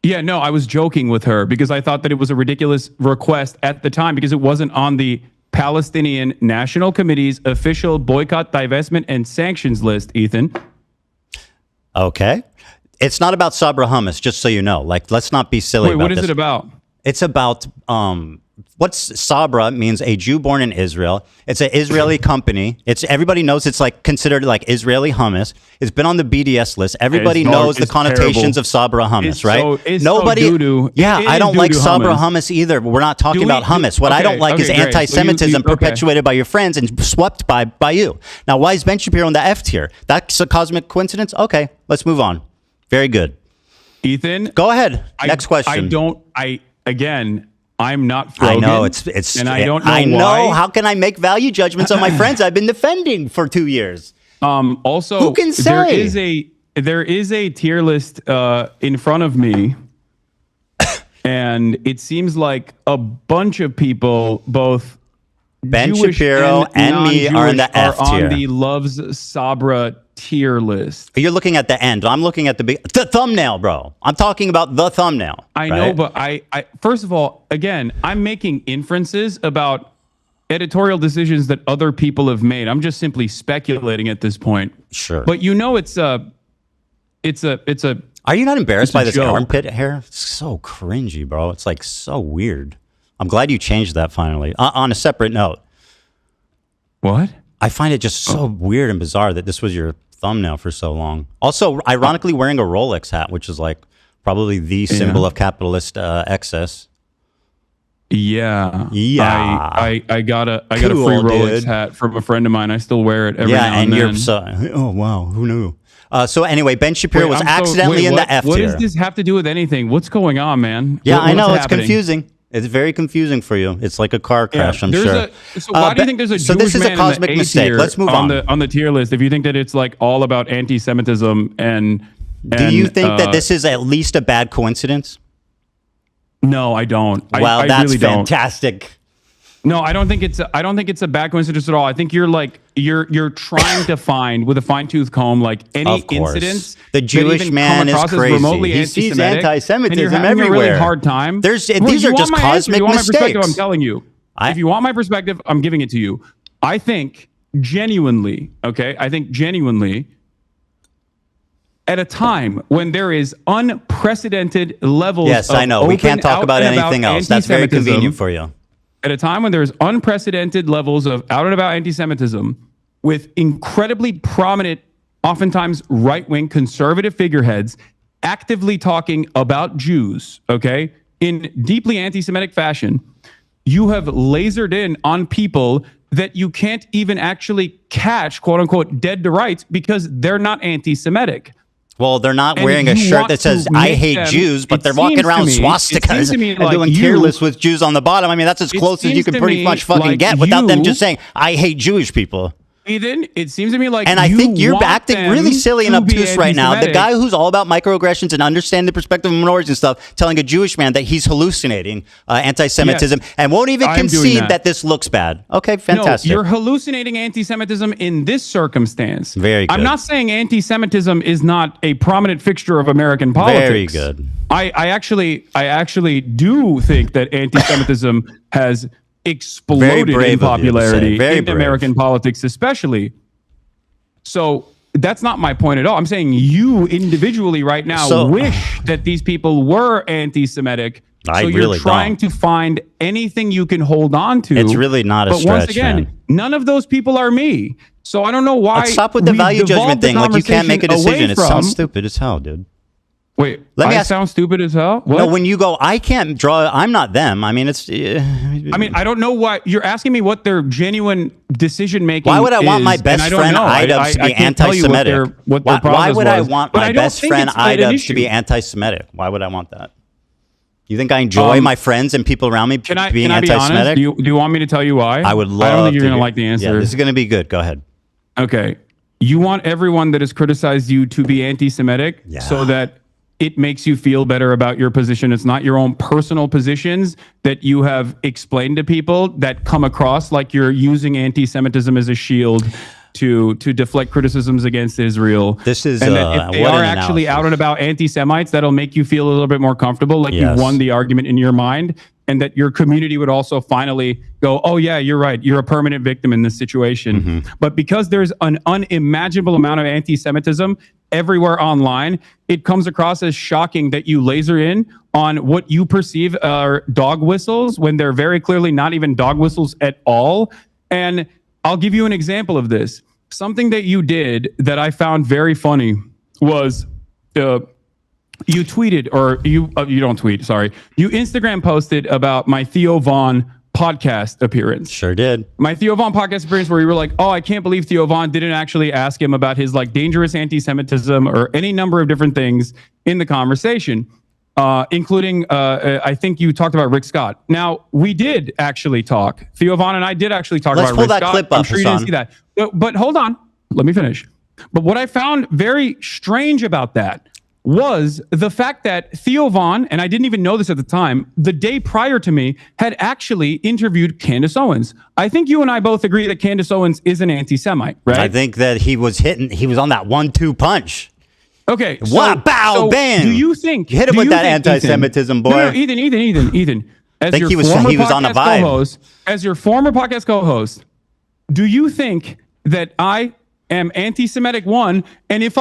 Yeah, no, I was joking with her because I thought that it was a ridiculous request at the time because it wasn't on the Palestinian National Committee's official boycott, divestment, and sanctions list. Ethan. Okay. It's not about Sabra hummus, just so you know. Like, let's not be silly about this. Wait, what is it about? It's about what's Sabra means a Jew born in Israel. It's an Israeli company. Everybody knows it's like considered like Israeli hummus. It's been on the BDS list. Everybody knows the connotations of Sabra hummus, right? Nobody. I don't like Sabra hummus either. But we're not talking about hummus. What I don't like is anti-Semitism perpetuated by your friends and swept by you. Now, why is Ben Shapiro in the F tier? That's a cosmic coincidence. Okay, let's move on. Very good. Ethan, go ahead. Next question. I'm not Frogan. I know it's and I don't know I know. why. How can I make value judgments on my friends I've been defending for 2 years? Also, who can say there is a tier list in front of me, and it seems like a bunch of people, both Ben Jewish Shapiro and me, are in the F tier. On the Loves Sabra tier list. You're looking at the end. I'm looking at the thumbnail, bro. I'm talking about the thumbnail. I know, but I first of all, again, I'm making inferences about editorial decisions that other people have made. I'm just simply speculating at this point. Sure. But you know, it's a. Are you not embarrassed by this joke. armpit hair? It's so cringy, bro. It's like so weird. I'm glad you changed that finally. On a separate note. What? I find it just so weird and bizarre that this was your thumbnail for so long. Also, ironically, wearing a Rolex hat, which is like probably the symbol of capitalist excess. Yeah. I got a free Cool, Rolex dude. hat from a friend of mine. I still wear it every now and then. Oh wow, who knew? So anyway, Ben Shapiro was accidentally in the F tier. What does this have to do with anything? What's going on, man? Yeah, I know. It's happening? Confusing. It's very confusing for you. It's like a car crash, I'm sure. So why do you think there's a Jewish this is man a cosmic in the A mistake. tier Let's move on. On the tier list, if you think that it's like all about anti-Semitism and do you think that this is at least a bad coincidence? No, I don't. Well, I that's really fantastic. No, I don't think it's a bad coincidence at all. I think you're trying to find with a fine-tooth comb like any incidents. The Jewish man is crazy. He sees anti-Semitism everywhere. A really hard time. These are just cosmic mistakes. I'm telling you. If you want my perspective, I'm giving it to you. I think genuinely, at a time when there is unprecedented levels yes, of I know. We can't talk about anything else. That's very convenient for you. At a time when there's unprecedented levels of out and about anti-Semitism with incredibly prominent, oftentimes right-wing conservative figureheads actively talking about Jews, okay, in deeply anti-Semitic fashion, you have lasered in on people that you can't even actually catch, quote unquote, dead to rights because they're not anti-Semitic. Well, they're not wearing a shirt that says "I hate Jews," but they're walking around swastikas and doing tier lists with Jews on the bottom. I mean, that's as close as you can pretty much fucking get without them just saying "I hate Jewish people." Ethan, it seems to me like and I think you're want acting them really silly and to be obtuse right now. The anti-Semitic. guy who's all about microaggressions and understanding the perspective of minorities and stuff, telling a Jewish man that he's hallucinating anti-Semitism and won't even I'm doing concede that. that this looks bad. Okay, fantastic. No, you're hallucinating anti-Semitism in this circumstance. Very good. I'm not saying anti-Semitism is not a prominent fixture of American politics. Very good. I actually do think that anti-Semitism has exploded in popularity in American politics, especially. So that's not my point at all. I'm saying you individually right now wish that these people were anti-Semitic. So you're trying to find anything you can hold on to. It's really not a stretch, But once again, man. none of those people are me. So I don't know why. Let's stop with the value judgment thing. Like, you can't make a decision. It sounds stupid. stupid as hell, dude. Wait, I sound stupid as hell? What? No, when you go, I can't draw, I'm not them. I mean, it's... I mean, I don't know why you're asking me what their genuine decision making is. Why would I want my best friend Ida to be anti-Semitic? Why would I want my best friend Ida to be anti-Semitic? Why would I want that? You think I enjoy my friends and people around me being anti-Semitic? Do you want me to tell you why? I would love. I don't think you're going to like the answer. Yeah, this is going to be good. Go ahead. Okay. You want everyone that has criticized you to be anti-Semitic so that it makes you feel better about your position. It's not your own personal positions that you have explained to people that come across like you're using anti-Semitism as a shield to deflect criticisms against Israel. This is and that if they are actually out and about anti-Semites, that'll make you feel a little bit more comfortable, like you won the argument in your mind, and that your community would also finally go, oh yeah, you're right. You're a permanent victim in this situation. Mm-hmm. But because there's an unimaginable amount of anti-Semitism everywhere online, it comes across as shocking that you laser in on what you perceive are dog whistles when they're very clearly not even dog whistles at all. And I'll give you an example of this. Something that you did that I found very funny was you tweeted, or you don't tweet, sorry. You Instagram posted about my Theo Von podcast appearance. Sure did. My Theo Von podcast appearance where you were like, oh, I can't believe Theo Von didn't actually ask him about his like dangerous anti-Semitism or any number of different things in the conversation, including, I think you talked about Rick Scott. Now, we did actually talk. Theo Von and I did actually talk about Rick Scott. Let's pull that clip up, I'm sure you didn't see that. But hold on. Let me finish. But what I found very strange about that was the fact that Theo Von, and I didn't even know this at the time, the day prior to me, had actually interviewed Candace Owens. I think you and I both agree that Candace Owens is an anti-Semite, right? I think that he was on that 1-2 punch. Okay. Bow, bang. Do you think... You hit him with that anti-Semitism, boy. No, Ethan. I think he was on a vibe. As your former podcast co-host, do you think that I am anti-Semitic, one, and if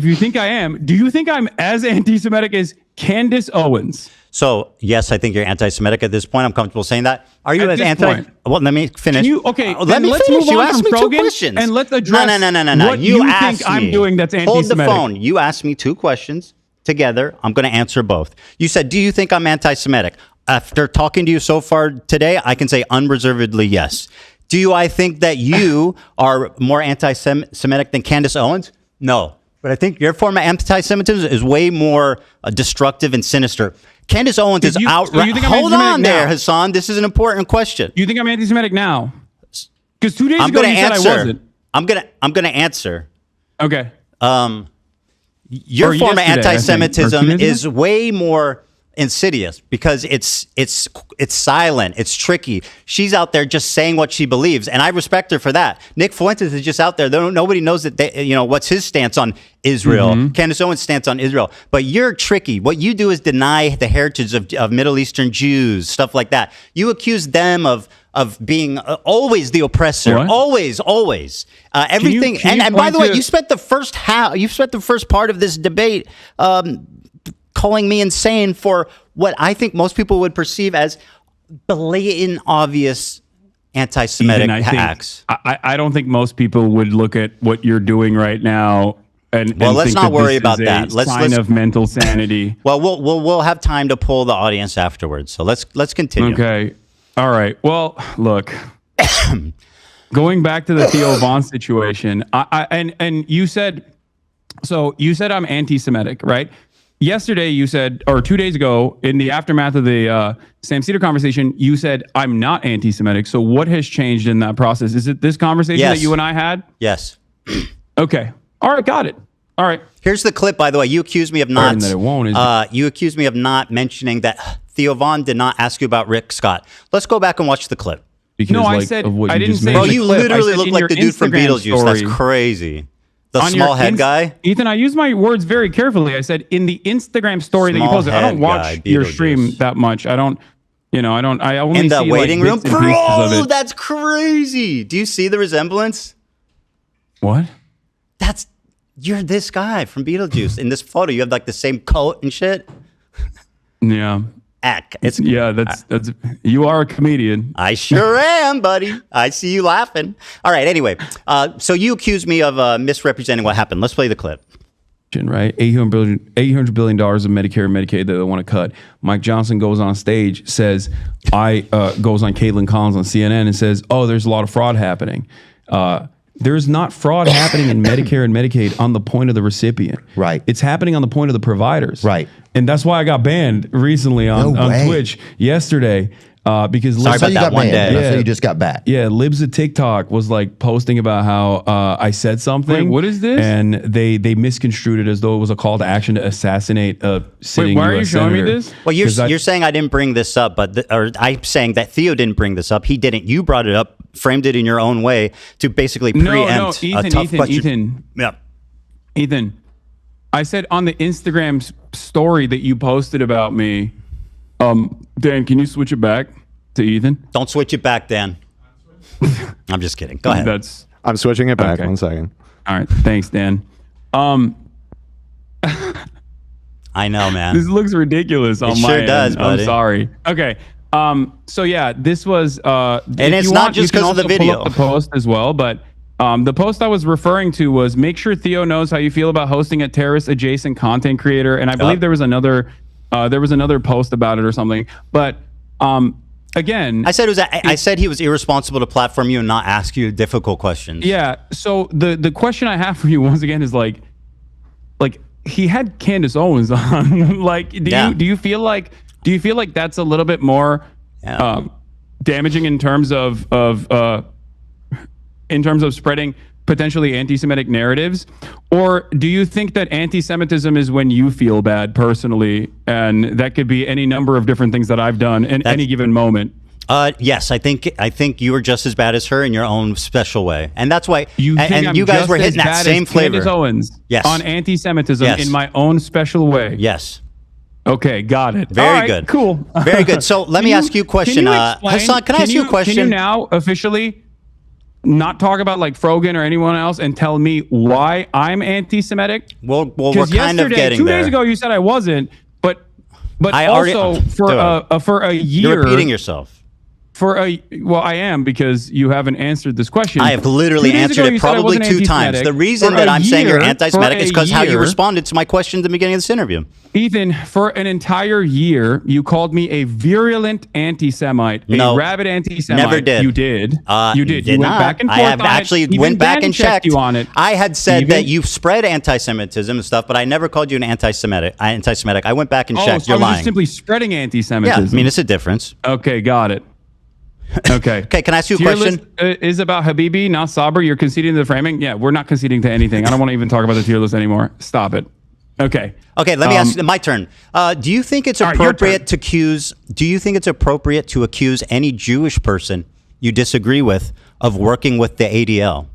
you think I am, do you think I'm as anti-Semitic as Candace Owens? So, yes, I think you're anti-Semitic at this point. I'm comfortable saying that. Are you as anti... Point. Well, let me finish. Let me finish. You asked me 2 questions. And let's address No. what you think I'm doing that's anti-Semitic. Hold the phone. You asked me 2 questions together. I'm going to answer both. You said, do you think I'm anti-Semitic? After talking to you so far today, I can say unreservedly yes. I think that you are more anti-Semitic than Candace Owens? No. But I think your form of anti-Semitism is way more destructive and sinister. Candace Owens is outright... Hold on there, Hasan. This is an important question. You think I'm anti-Semitic now? Because 2 days ago you said I wasn't. I'm gonna answer. Okay. Your form of anti-Semitism is way more insidious because it's silent, it's tricky. She's out there just saying what she believes, and I respect her for that. Nick Fuentes is just out there. Nobody knows that what's his stance on Israel. Mm-hmm. Candace Owens' stance on Israel. But you're tricky. What you do is deny the heritage of Middle Eastern Jews, stuff like that. You accuse them of being always the oppressor, what? always everything. And by the way, you spent the first part of this debate calling me insane for what I think most people would perceive as blatant, obvious anti-Semitic acts. I don't think most people would look at what you're doing right now and let's not worry about that. Sign of mental sanity. Well, we'll have time to poll the audience afterwards. So let's continue. Okay. All right. Well, look. Going back to the Theo Von situation, and you said I'm anti-Semitic, right? yesterday you said, or 2 days ago, in the aftermath of the Sam Cedar conversation, you said, I'm not anti-Semitic. So what has changed in that process? Is it this conversation that you and I had? Yes. Okay. All right. Got it. All right. Here's the clip, by the way. You accused me of not. That it won't, you accused me of not mentioning that Theo Von did not ask you about Rick Scott. Let's go back and watch the clip. Because, no, I said I didn't say. Bro, you literally look like the dude from Beetlejuice. That's crazy. The small head guy. Ethan, I use my words very carefully. I said in the Instagram story that you posted. I don't watch your stream that much. I don't. I don't. I only in the see waiting room. Bro, that's crazy. Do you see the resemblance? What? You're this guy from Beetlejuice. In this photo, you have like the same coat and shit. Yeah. That's you are a comedian. I sure am, buddy. I see you laughing. All right. Anyway, so you accused me of misrepresenting what happened. Let's play the clip. Right, $800 billion of Medicare and Medicaid that they want to cut. Mike Johnson goes on stage, goes on Caitlin Collins on CNN and says, "Oh, there's a lot of fraud happening." There's not fraud happening in Medicare and Medicaid on the point of the recipient. Right. It's happening on the point of the providers. Right. And that's why I got banned recently on Twitch yesterday. Because Sorry about that one day. Yeah, so you just got back. Yeah, Libs of TikTok was like posting about how I said something. Wait, what is this? And they misconstrued it as though it was a call to action to assassinate a sitting why are you US showing me senator. this? Well, you're saying I didn't bring this up, or I'm saying that Theo didn't bring this up. He didn't. You brought it up, framed it in your own way to basically preempt a tough question. Ethan, I said on the Instagram story that you posted about me, Dan, can you switch it back to Ethan? Don't switch it back, Dan. I'm just kidding. Go ahead. I'm switching it back. Okay. 1 second. All right. Thanks, Dan. I know, man. This looks ridiculous on my end. Does, buddy. I'm sorry. Okay. So yeah, this was and it's not just because of the video. Pull up the post as well, but the post I was referring to was make sure Theo knows how you feel about hosting a terrorist adjacent content creator, and I believe there was another post about it or something. But again, I said he was irresponsible to platform you and not ask you difficult questions. Yeah. So the question I have for you once again is like he had Candace Owens on. Like, do you feel like that's a little bit more damaging in terms of spreading potentially anti-Semitic narratives? Or do you think that anti-Semitism is when you feel bad personally, and that could be any number of different things that I've done in any given moment? Yes, I think you were just as bad as her in your own special way, and that's why you guys were hitting that same flavor. Candace Owens, on anti-Semitism in my own special way. Yes. Okay, got it. Very good. Cool. Very good. So let me ask you a question. Hasan, can I ask you a question? Can you now officially not talk about like Frogan or anyone else and tell me why I'm anti-Semitic? Well, we're kind of getting 2 days ago you said I wasn't, but I also for a year. You're repeating yourself. Well, I am, because you haven't answered this question. I have literally answered it probably 2 times. The reason that I'm saying you're anti-Semitic is because how you responded to my question at the beginning of this interview. Ethan, for an entire year, you called me a virulent anti-Semite, a rabid anti-Semite. Never did. You did. You did. You went back and forth. I have actually went back and checked you on it. I had said that you spread anti-Semitism and stuff, but I never called you an anti-Semitic. I went back and checked. So you're I was lying. just simply spreading anti-Semitism. Yeah, I mean, it's a difference. Okay, got it. Okay. Okay, can I ask you a question? Is about Habibi, not Sabr. You're conceding to the framing? Yeah, we're not conceding to anything. I don't want to even talk about the tier list anymore. Stop it. Okay. Okay, let me ask my turn. Do you think it's appropriate to accuse any Jewish person you disagree with of working with the ADL?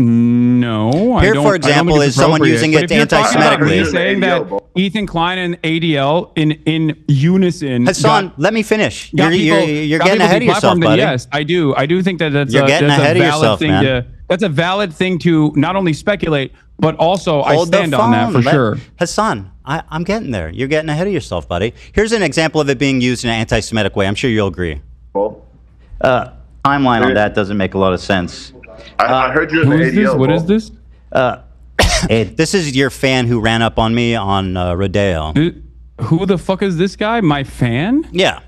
No. Here, for example, is someone using it anti-Semitically. You're saying that Ethan Klein and ADL in unison. Hasan, let me finish. You're getting ahead of yourself, buddy. Yes, I do. I do think that that's you're getting ahead of yourself, man. That's a valid thing to not only speculate, but also I stand on that for sure. Hasan, I'm getting there. You're getting ahead of yourself, buddy. Here's an example of it being used in an anti-Semitic way. I'm sure you'll agree. Timeline on that doesn't make a lot of sense. I heard you in the ADL. What is this? This is your fan who ran up on me on Rodeo. Who the fuck is this guy? My fan? Yeah.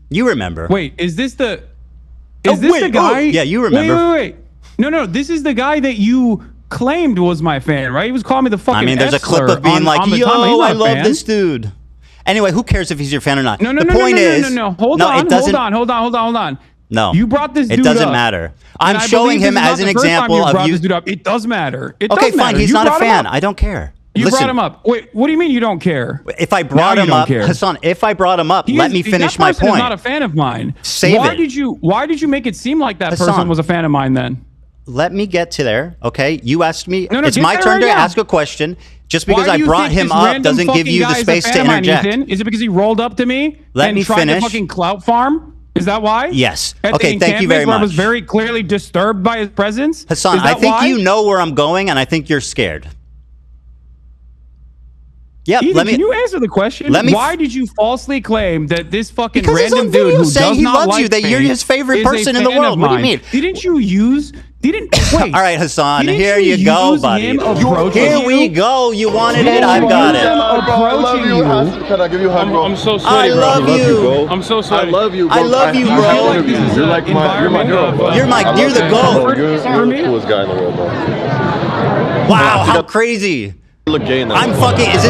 You remember? Wait, is this the? Is this the guy? Yeah, you remember. Wait. No. This is the guy that you claimed was my fan, right? He was calling me the fucking. I mean, there's a clip of being like, "Yo, I love this dude." Anyway, who cares if he's your fan or not? No. The point is, Hold on. No, you brought this dude it doesn't up. matter. I'm showing him as an example of you. It does matter. Okay, fine. He's not a fan. I don't care. You brought him up. Wait, what do you mean you don't care? If I brought him up, Hasan, if I brought him up, let me finish my point. That person is not a fan of mine. Why did you make it seem like that person was a fan of mine then? Let me get to there, okay? You asked me. It's my turn to ask a question. Just because I brought him up doesn't give you the space to interject. Is it because he rolled up to me and tried to fucking clout farm? Is that why? Yes. Okay, thank you very much. I was very clearly disturbed by his presence. Hasan, I think you know where I'm going, and I think you're scared. Yeah, can you answer the question? Why did you falsely claim that this fucking random dude who does he not loves like you, that you're his favorite person in the world? What do you mean? Wait. All right, Hasan, here you go, buddy. Here we go. You wanted it. I've got it. I love you, Hasan. Can I give you a hug, bro? I'm so sweaty, bro. I love you. I'm so sweaty. I love you, bro. I love you, bro. You're like my hero, bro. You're the GOAT. You're the coolest guy in the world, bro. Wow, how crazy. Look gay in that. I'm fucking. Is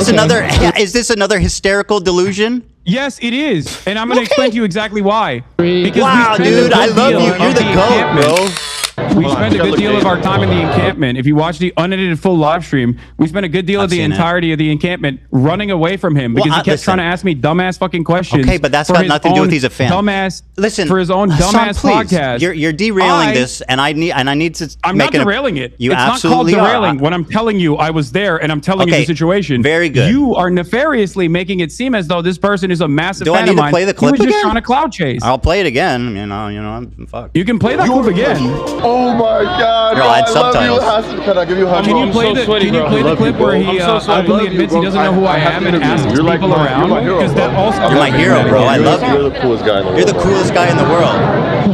this another hysterical delusion? Yes, it is, and I'm gonna explain to you exactly why. Wow, dude, I love you. You're the GOAT, bro. We spent a good deal of our time in the encampment. If you watch the unedited full live stream, we spent a good deal of the entirety of the encampment running away from him because he kept trying to ask me dumbass fucking questions. Okay, but that's got nothing to do with he's a fan. Listen, for his own dumbass podcast. You're derailing this, and I need to. I'm not derailing it. You it's absolutely not called derailing when I'm telling you I was there and I'm telling you the situation. Very good. You are nefariously making it seem as though this person is a massive fan of mine. Do I need to play the clip again? He was just again? trying to cloud chase. I'll play it again. You know, I'm fucked. You can play that clip again. Oh my God! Bro, I had subtitles. Can I give you a hug? Can you play the clip where he openly admits he doesn't know who I am and asks people around? Because that also you're my hero, bro. I love you. You're the coolest guy in the world. You're the coolest guy in the world.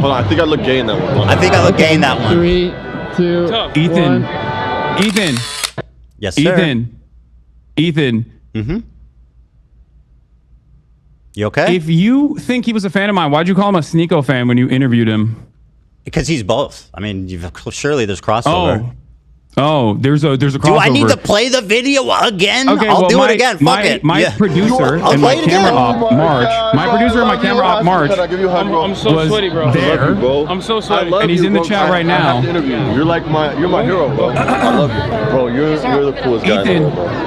Hold on, I think I look gay in that one. I think I look gay in that one. 3, 2, Ethan. Yes, sir. Ethan. Mm-hmm. You okay? If you think he was a fan of mine, why'd you call him a Sneeko fan when you interviewed him? Because he's both. I mean, surely there's crossover. Oh, there's a crossover. Do I need to play the video again? Okay, I'll do it again. Fuck it. My producer and my camera op, March. My producer and my camera op, March. I'm so sweaty, bro. There. I'm so sweaty. And he's in the chat right now. You're my hero, bro. I love you, bro. You're the coolest guy in the world, bro.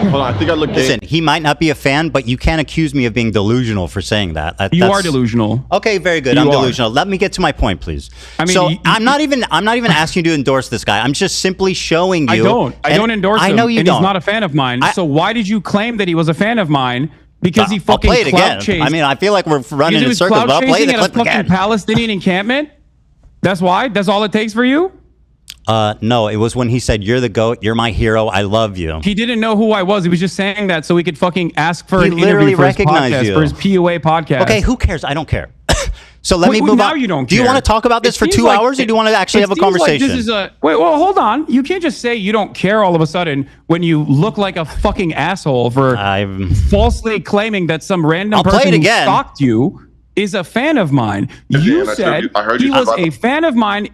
Hold on, I think I look gay. Listen, he might not be a fan, but you can't accuse me of being delusional for saying that. You are delusional. Okay, very good. I'm delusional. Let me get to my point, please. I mean, I'm not even asking you to endorse this guy. I'm just simply showing you. I don't endorse him. I know you and don't. He's not a fan of mine. So why did you claim that he was a fan of mine? Because he fucking I'll play it again. chased. I mean, I feel like we're running in circles, but I'll play the clip again. Palestinian encampment. That's why. That's all it takes for you. No, it was when he said, "You're the GOAT. You're my hero. I love you." He didn't know who I was. He was just saying that so he could fucking ask for an interview for his podcast, for his PUA podcast. Okay, who cares? I don't care. So let me move now on. You don't do you want to talk about this for 2 hours, or do you want to actually have a conversation? Like this is wait, well, hold on. You can't just say you don't care all of a sudden when you look like a fucking asshole for falsely claiming that some random person who stalked you is a fan of mine. You said he was a fan of mine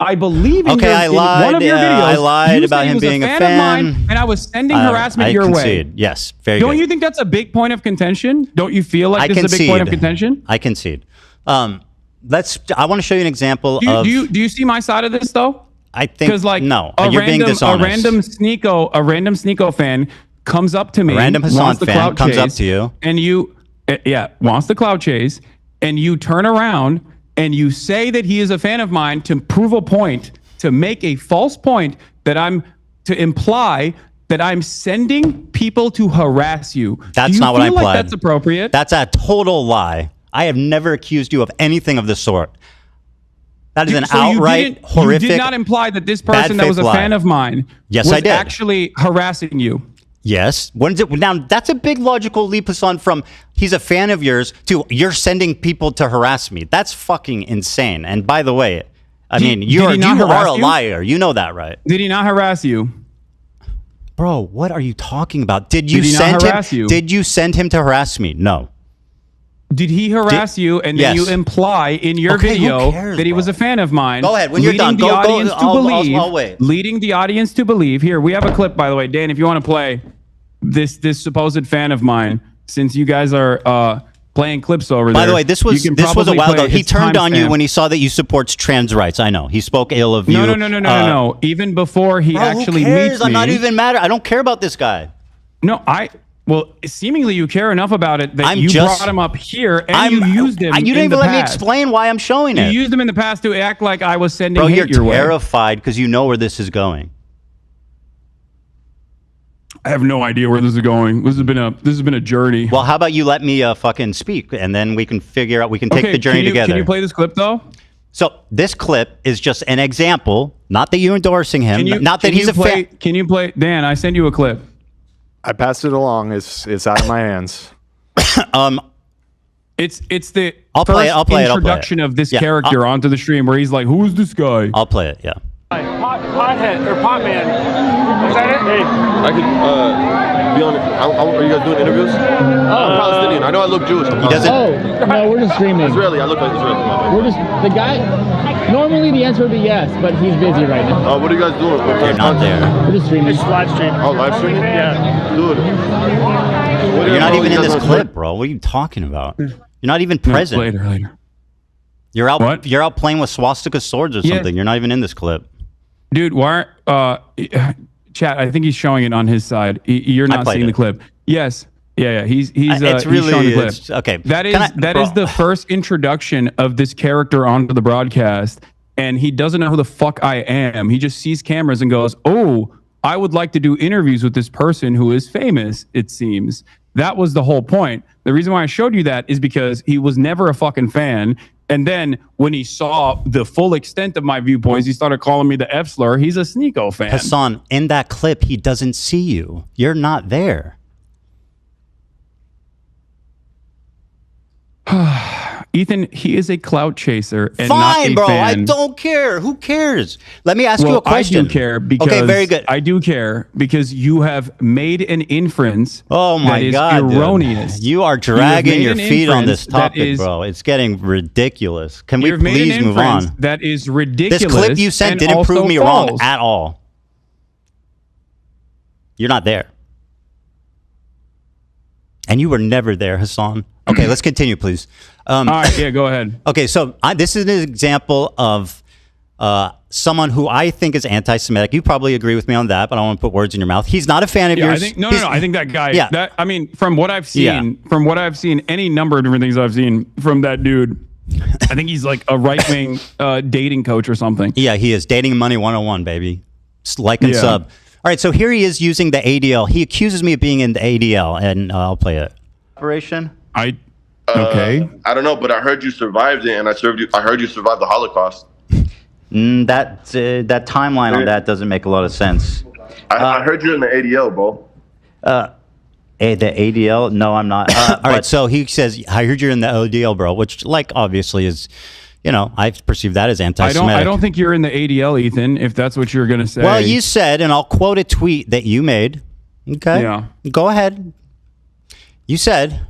I believe in, in one of your videos. I lied about him being a fan of mine, and I was sending harassment your way. Yes, very good. Don't you think that's a big point of contention? Don't you feel like this is a big point of contention? I concede. I want to show you an example of. Do you see my side of this though? I think no. You're being dishonest. A random Sneeko fan comes up to me. A random Hasan fan comes up to you, and wants the cloud chase, and you turn around. And you say that he is a fan of mine to prove a point, to make a false point to imply that I'm sending people to harass you. That's not what I implied. That's appropriate. That's a total lie. I have never accused you of anything of the sort. That is an outright horrific. You did not imply that this person that was a fan of mine was actually harassing you. Yes. Now, that's a big logical leap, Hasan, from he's a fan of yours to you're sending people to harass me. That's fucking insane. And by the way, you are a liar. You know that, right? Did he not harass you? Bro, what are you talking about? Did you send him to harass me? No. Did he harass you and then yes. you imply in your Okay, who video cares, that he was bro? a fan of mine? Go ahead. When you're done, leading the audience to believe. I'll wait. Leading the audience to believe. Here, we have a clip, by the way. Dan, if you want to play this supposed fan of mine, since you guys are playing clips over there. By the way, this was a while ago. He turned on you when he saw that you support trans rights. I know. He spoke ill of you. No. Even before he actually who cares? meets me. I'm not even mad. I don't care about this guy. No, well, seemingly you care enough about it that you brought him up here and you used him. You didn't even let me explain why I'm showing it. You used him in the past to act like I was sending hate your way. Bro, you're terrified because you know where this is going. I have no idea where this is going. This has been a journey. Well, how about you let me fucking speak, and then we can figure out. We can take the journey together. Can you play this clip though? So this clip is just an example. Not that you're endorsing him. Not that he's a fan. Can you play? Dan, I sent you a clip. I passed it along. It's out of my hands. It's the introduction of this character onto the stream where he's like, "Who is this guy?" I'll play it. Yeah. Pothead or Potman. Is that it? Hey. I could be on. Are you guys doing interviews? I'm Palestinian. I know I look Jewish. He doesn't. Oh no, we're just streaming. Israeli. I look like Israeli. We're just the guy. Normally the answer would be yes, but he's busy right now. What are you guys doing? You're not there. We're just streaming. It's live stream. Oh, live stream? Yeah. Dude. You're not even in this clip, bro. What are you talking about? You're not even present. Later. You're out. What? You're out playing with swastika swords or something. You're not even in this clip. Dude, why chat, I think he's showing it on his side. You're not seeing the clip. Yes. Yeah. He's showing the clip. Okay. That is the first introduction of this character onto the broadcast, and he doesn't know who the fuck I am. He just sees cameras and goes, "Oh, I would like to do interviews with this person who is famous," it seems. That was the whole point. The reason why I showed you that is because he was never a fucking fan. And then when he saw the full extent of my viewpoints, he started calling me the F slur. He's a Sneeko fan. Hasan, in that clip, he doesn't see you. You're not there. Ethan, he is a clout chaser and Fine, not a bro. fan. I don't care. Who cares? Let me ask you a question. I do care because very good. I do care because you have made an inference. Oh my God, erroneous. Dude. You are dragging your feet on this topic, bro. It's getting ridiculous. Can we please move on? That is ridiculous. This clip you sent didn't prove me wrong at all. You're not there. And you were never there, Hasan. Okay, let's continue, please. All right, yeah, go ahead. Okay, so this is an example of someone who I think is anti-Semitic. You probably agree with me on that, but I don't want to put words in your mouth. He's not a fan of yours. I think that guy. Yeah. That, I mean, from what I've seen, any number of different things I've seen from that dude, I think he's like a right-wing dating coach or something. Yeah, he is. Dating Money 101, baby. Like and sub. All right, so here he is using the ADL. He accuses me of being in the ADL, and I'll play it. Operation? Okay. I don't know, but I heard you survived it, and I heard you survived the Holocaust. That timeline on that doesn't make a lot of sense. I heard you're in the ADL, bro. The ADL? No, I'm not. All right, so he says, I heard you're in the ADL, bro, which, like, obviously is, you know, I perceive that as anti-Semitic. I don't think you're in the ADL, Ethan, if that's what you're going to say. Well, you said, and I'll quote a tweet that you made. Okay? Yeah. Go ahead. You said,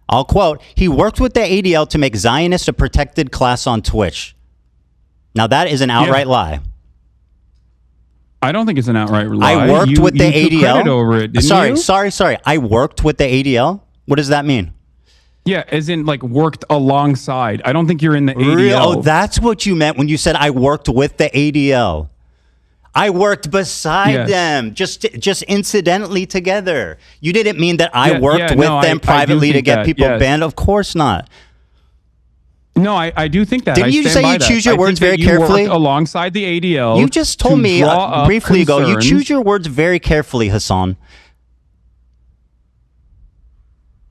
I'll quote, he worked with the ADL to make Zionist a protected class on Twitch. Now, that is an outright lie. I don't think it's an outright lie. I worked with the ADL. Took credit over it, didn't you? Sorry. I worked with the ADL. What does that mean? Yeah, as in like worked alongside. I don't think you're in the ADL. Oh, that's what you meant when you said I worked with the ADL. I worked beside them, just incidentally together. You didn't mean that I worked with them privately to get people banned. Of course not. No, I do think that. Didn't you say you choose your words very carefully? Alongside the ADL. You just told me briefly ago, you choose your words very carefully, Hasan.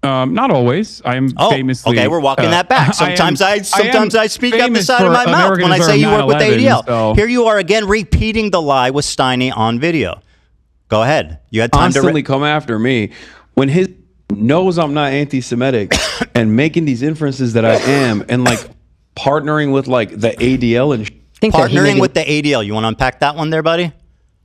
Not always. I'm famously. Okay, we're walking that back. Sometimes I speak out the side of my mouth when I say you work with the ADL. So. Here you are again repeating the lie with Steiny on video. Go ahead. You had time constantly come after me when his knows I'm not anti-Semitic and making these inferences that I am and like partnering with like the ADL and partnering with the ADL. You want to unpack that one there, buddy?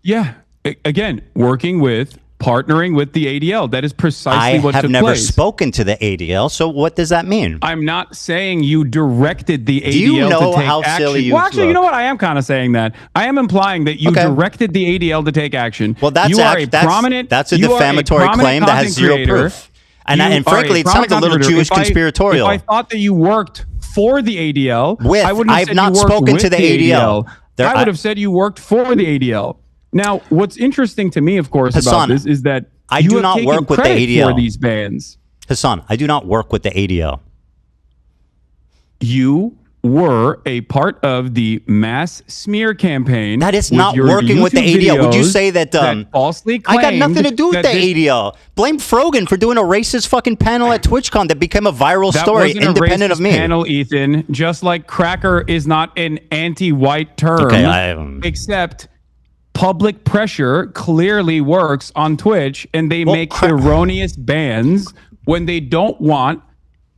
Yeah. Again, working with partnering with the ADL. That is precisely what took place. I have never spoken to the ADL, so what does that mean? I'm not saying you directed the ADL Do you know to take how action. silly you Well, actually, look? you know what? I am kind of saying that. I am implying that you directed the ADL to take action. Well, that's a defamatory claim that has zero proof. And frankly, it sounds a little Jewish conspiratorial. If I thought that you worked for the ADL, I wouldn't have I've said not you worked spoken with to the ADL. I would have said you worked for the ADL. Now, what's interesting to me, of course, about this is that I do not work with the ADL for these bans. Hasan, I do not work with the ADL. You were a part of the mass smear campaign. That is not working with the ADL. Would you say that falsely I got nothing to do with the ADL? Blame Frogan for doing a racist fucking panel at TwitchCon that became a viral story independent of me. Panel, Ethan, just like cracker is not an anti-white term, except public pressure clearly works on Twitch, and they make erroneous bans when they don't want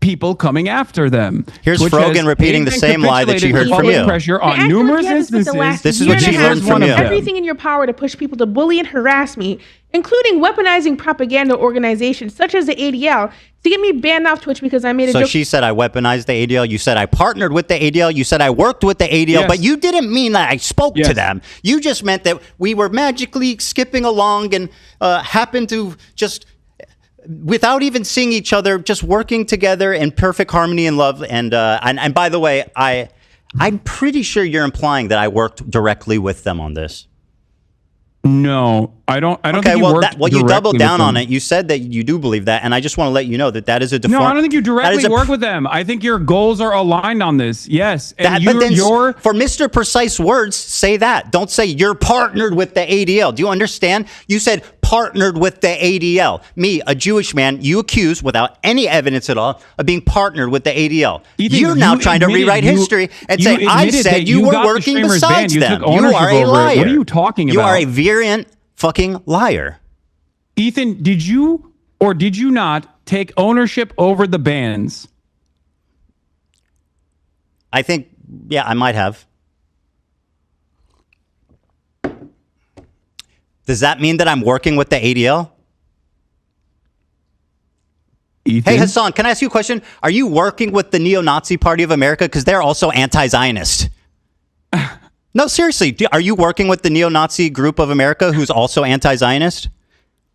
people coming after them. Here's Frogan repeating the same lie that she heard from you. Pressure on numerous instances. This is what she learned from you. Everything in your power to push people to bully and harass me, including weaponizing propaganda organizations such as the ADL to get me banned off Twitch because I made a joke. So she said I weaponized the ADL. You said I partnered with the ADL. You said I worked with the ADL, but you didn't mean that I spoke to them. You just meant that we were magically skipping along and happened to just, without even seeing each other, just working together in perfect harmony and love. And by the way, I'm pretty sure you're implying that I worked directly with them on this. No, I don't think you worked you doubled down on it. You said that you do believe that, and I just want to let you know that that is a No, I don't think you directly work with them. I think your goals are aligned on this. Yes, and but then for Mr. Precise words, say that. Don't say you're partnered with the ADL. Do you understand? You said partnered with the ADL. Me, a Jewish man, you accuse without any evidence at all of being partnered with the ADL. Ethan, you're now trying to rewrite history and say I said you were working besides them. You are a liar. What are you talking about? You are a virulent fucking liar. Ethan, did you or did you not take ownership over the bans? I think, yeah, I might have. Does that mean that I'm working with the ADL? Ethan? Hey, Hasan, can I ask you a question? Are you working with the Neo-Nazi Party of America? Because they're also anti-Zionist. No, seriously. Are you working with the Neo-Nazi Group of America who's also anti-Zionist?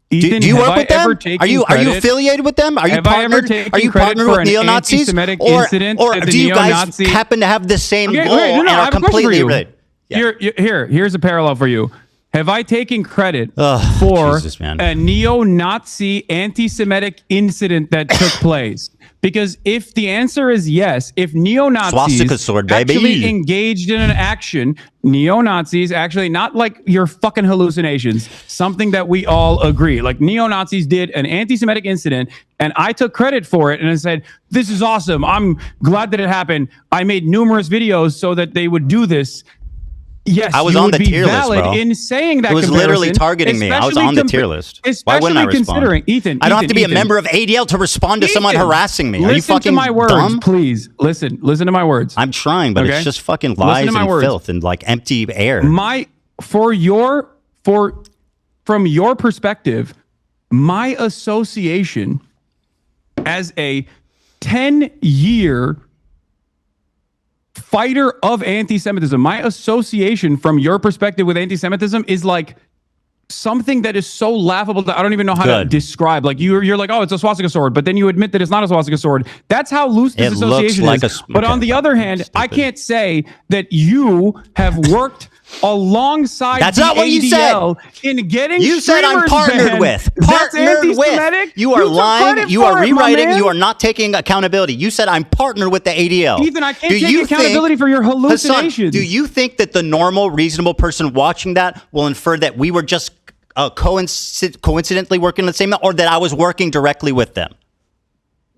Ethan, do you work with them? Are you affiliated with them? Are you partnered? Are you partnered with neo-Nazis? Or do you guys happen to have the same goal and are completely related? Here's a parallel for you. Have I taken credit for a neo-Nazi anti-Semitic incident that took place? Because if the answer is yes, if neo-Nazis actually engaged in an action, neo-Nazis actually, not like your fucking hallucinations, something that we all agree, like neo-Nazis did an anti-Semitic incident and I took credit for it and I said, this is awesome. I'm glad that it happened. I made numerous videos so that they would do this. Yes, I was on the tier list, bro. In saying that, it was literally targeting me. I was on the tier list. Why wouldn't I respond? Ethan, I don't have to be a member of ADL to respond to someone harassing me. Are you fucking to my words, dumb? Please listen to my words. I'm trying, but it's just fucking lies and filth and like empty air. From your perspective, my association as a 10-year fighter of anti-Semitism, my association from your perspective with anti-Semitism is like something that is so laughable that I don't even know how to describe. Like you're like, oh, it's a swastika sword, but then you admit that it's not a swastika sword. That's how loose this association is. But on the other hand, I can't say that you have worked alongside that's not what you said in getting you said I'm partnered with you are lying, you are rewriting, you are not taking accountability. You said I'm partnered with the ADL. Ethan, I can't take accountability for your hallucinations. Hasan, do you think that the normal reasonable person watching that will infer that we were just coincidentally working the same, or that I was working directly with them?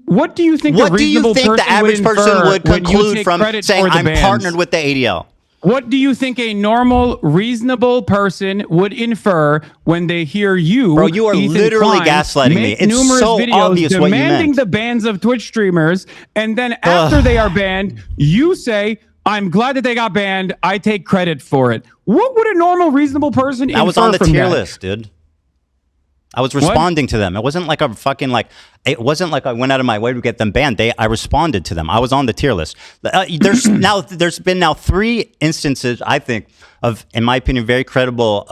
What do you think the average person would conclude from saying I'm partnered with the ADL? What do you think a normal, reasonable person would infer when they hear you, bro? You are Ethan literally Klein, gaslighting me. It's so obvious what you meant. Demanding the bans of Twitch streamers, and then after they are banned, you say, "I'm glad that they got banned. I take credit for it." What would a normal, reasonable person infer from that? I was on the tier list, dude. I was responding to them. It wasn't like a fucking it wasn't like I went out of my way to get them banned. I responded to them. I was on the tier list. There's been 3 instances, I think, of, in my opinion, very credible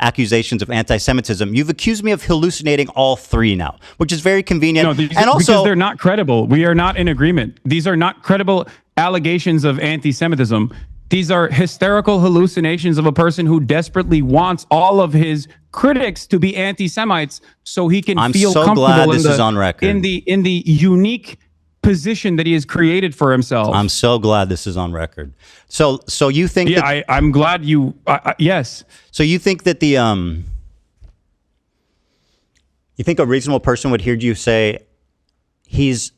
accusations of anti-Semitism. You've accused me of hallucinating all 3 now, which is very convenient. No, because they're not credible. We are not in agreement. These are not credible allegations of anti-Semitism. These are hysterical hallucinations of a person who desperately wants all of his critics to be anti-Semites so he can feel so comfortable glad this is on record. in the unique position that he has created for himself. I'm so glad this is on record. So you think that, I'm glad you yes. So you think that you think a reasonable person would hear you say he's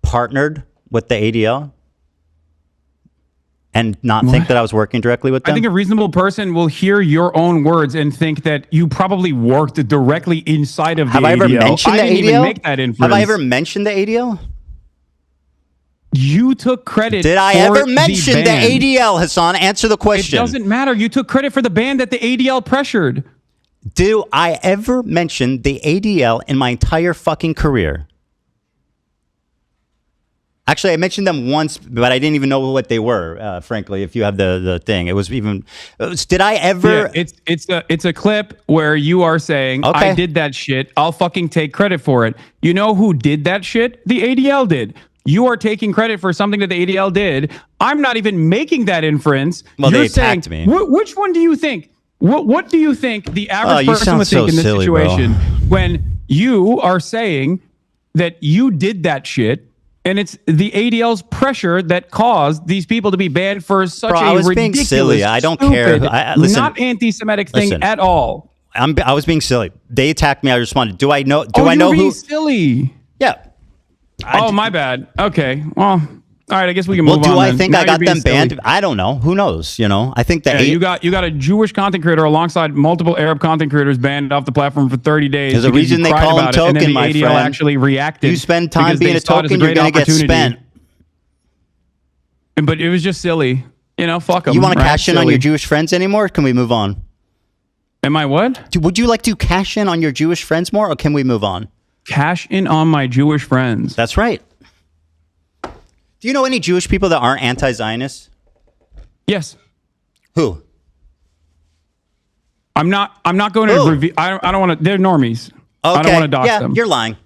partnered with the ADL? And not think that I was working directly with them? I think a reasonable person will hear your own words and think that you probably worked directly inside of the ADL. Have I ever mentioned the ADL? Even make that inference. Have I ever mentioned the ADL? You took credit. Did I ever mention the ADL, Hasan? Answer the question. It doesn't matter. You took credit for the ban that the ADL pressured. Do I ever mention the ADL in my entire fucking career? Actually, I mentioned them once, but I didn't even know what they were, frankly, if you have the thing. It was even... Did I ever... Yeah, it's a clip where you are saying, I did that shit. I'll fucking take credit for it. You know who did that shit? The ADL did. You are taking credit for something that the ADL did. I'm not even making that inference. Well, You're they attacked saying, me. Which one do you think? What do you think the average person would think in this situation when you are saying that you did that shit? And it's the ADL's pressure that caused these people to be banned for such I was ridiculous, being silly. I don't stupid, care. Listen, not anti-Semitic thing at all. I was being silly. They attacked me. I responded. Do I know? Do I know who? Silly. Yeah. My bad. Okay. Well, all right. I guess we can move on. Well, do I then. think Now I got you're them being silly. banned? I don't know. Who knows? I think that you got a Jewish content creator alongside multiple Arab content creators banned off the platform for 30 days. There's a reason they call him token, and then the my ADL friend. actually reacted. You spend time because being they a saw it as token, you're great going to get opportunity. spent. But it was just silly. Fuck them. You want to cash in on your Jewish friends anymore? Or can we move on? Am I what? Would you like to cash in on your Jewish friends more, or can we move on? Cash in on my Jewish friends. That's right. Do you know any Jewish people that aren't anti-Zionists? Yes. Who? I'm not going to review. I don't want to. They're normies. Okay. I don't want to dox them. You're lying.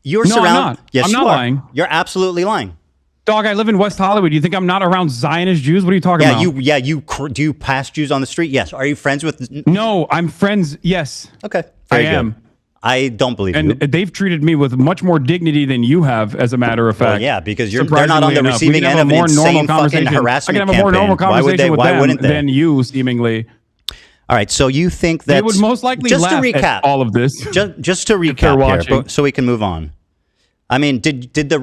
You're No, I'm surrounded. not. Yes, I'm you not are. lying. You're absolutely lying. Dog, I live in West Hollywood. You think I'm not around Zionist Jews? What are you talking about? Do you pass Jews on the street? Yes. Are you friends with? No, I'm friends. Yes. Okay. I Very good. am. I don't believe you. And they've treated me with much more dignity than you have, as a matter of fact. Well, yeah, because they're not on the receiving end of an insane fucking harassment I can have a more normal conversation with them than you, seemingly. All right, so you think that they would most likely just laugh to recap at all of this. Just to recap here, so we can move on. I mean, did the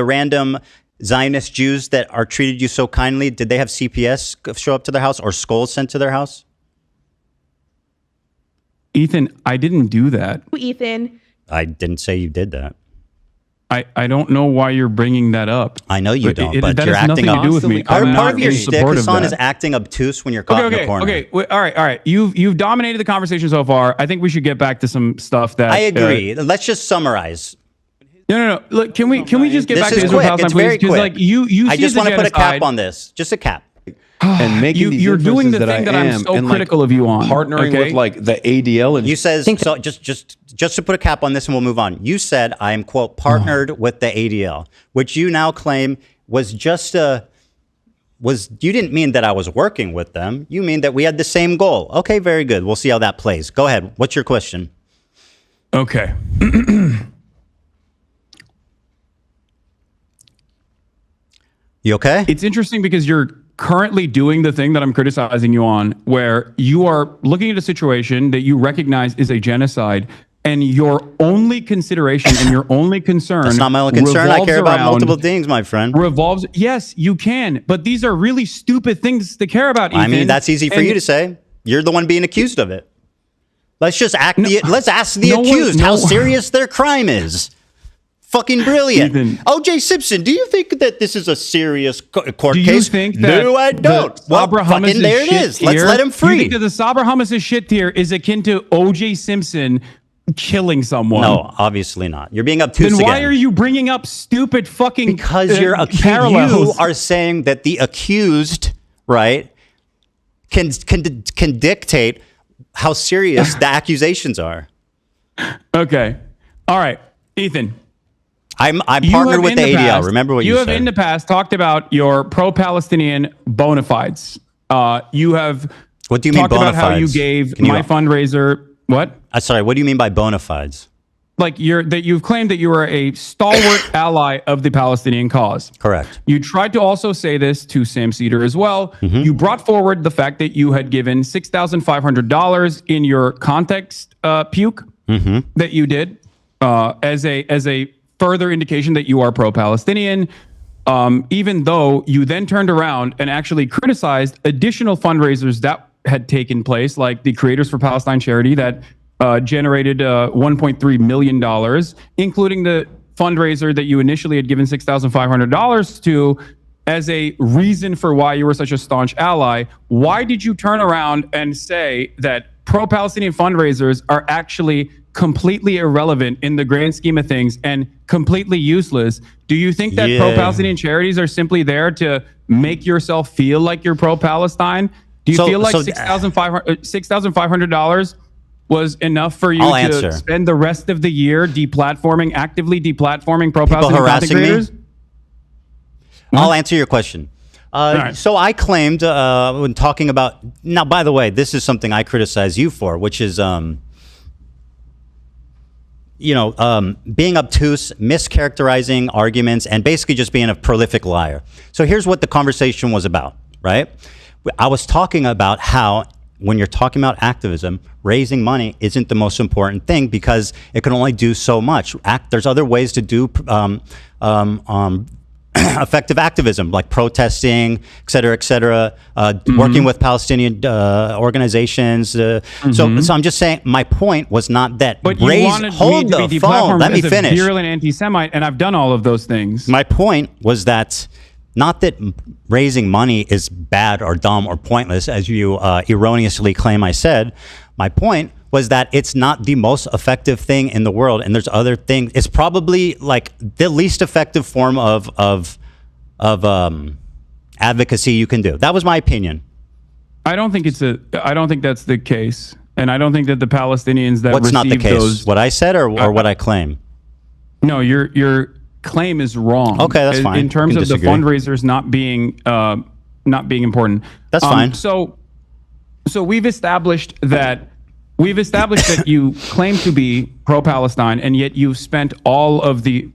random Zionist Jews that are treated you so kindly, did they have CPS show up to their house or skulls sent to their house? Ethan, I didn't do that. Ethan. I didn't say you did that. I don't know why you're bringing that up. I know you don't, but that you're has acting nothing to do with me. Part of your shtick, Hasan, is acting obtuse when you're caught in the corner. Okay. All right. You've dominated the conversation so far. I think we should get back to some stuff that I agree. Let's just summarize. No. Look, can we just get back to Israel Palestine, it's please? very quick. Like you I just want to put a cap on this. Just a cap. And making these you're doing the that thing I that am, I'm so and critical of you on. Partnering with like the ADL and you says so. Just to put a cap on this, and we'll move on. You said I am quote partnered with the ADL, which you now claim was just a was. You didn't mean that I was working with them. You mean that we had the same goal. Okay, very good. We'll see how that plays. Go ahead. What's your question? Okay. You okay? It's interesting because you're currently doing the thing that I'm criticizing you on, where you are looking at a situation that you recognize is a genocide, and your only consideration and your only concern. That's not my only concern. I care about multiple things, my friend. Yes, you can, but these are really stupid things to care about, Ethan. I mean, that's easy for you to say. You're the one being accused of it. Let's just let's ask the accused how serious their crime is. fucking brilliant. Ethan. O.J. Simpson, do you think that this is a serious court Do you case? think that No, I don't. Well, fucking there it is. Let's let him Do you free. think that the Sabra Hummus' shit tier is akin to O.J. Simpson killing someone? No, obviously not. You're being obtuse Then why again. are you bringing up stupid fucking Because you're parallels? You are saying that the accused, right, can dictate how serious the accusations are. Okay. All right. Ethan. I'm You partnered have with in the ADL. past- Remember what you you said. have in the past talked about your pro-Palestinian bona fides. You have What do you mean talked bona about how you fides? gave Can you- my fundraiser. What? Sorry, what do you mean by bona fides? Like you've claimed that you are a stalwart ally of the Palestinian cause. Correct. You tried to also say this to Sam Cedar as well. Mm-hmm. You brought forward the fact that you had given $6,500 in your context puke Mm-hmm. that you did as a further indication that you are pro-Palestinian. Even though you then turned around and actually criticized additional fundraisers that had taken place, like the Creators for Palestine charity that generated $1.3 million, including the fundraiser that you initially had given $6,500 to as a reason for why you were such a staunch ally. Why did you turn around and say that pro-Palestinian fundraisers are actually completely irrelevant in the grand scheme of things and completely useless? Do you think that pro-Palestinian charities are simply there to make yourself feel like you're pro-Palestine? Do you feel like $6,500 was enough for you to spend the rest of the year actively deplatforming pro-Palestinian content creators? I'll answer your question. Right. So I claimed when talking about, now, by the way, this is something I criticize you for, which is, being obtuse, mischaracterizing arguments, and basically just being a prolific liar. So here's what the conversation was about, right? I was talking about how when you're talking about activism, raising money isn't the most important thing because it can only do so much. There's other ways to do effective activism, like protesting, et cetera, working with Palestinian organizations. So I'm just saying, my point was not that. But you wanted me to be deplatformed Let me as finish. a virulent anti-Semite, and I've done all of those things. My point was that not that raising money is bad or dumb or pointless, as you erroneously claim I said. My point was that it's not the most effective thing in the world, and there's other things. It's probably like the least effective form of advocacy you can do. That was my opinion. I don't think that's the case, and I don't think that the Palestinians that What's not the case? those, what I said or what I claim? No, your claim is wrong. Okay, that's fine. In terms We of can the fundraisers not being important. That's fine. So we've established that you claim to be pro-Palestine, and yet you've spent all of the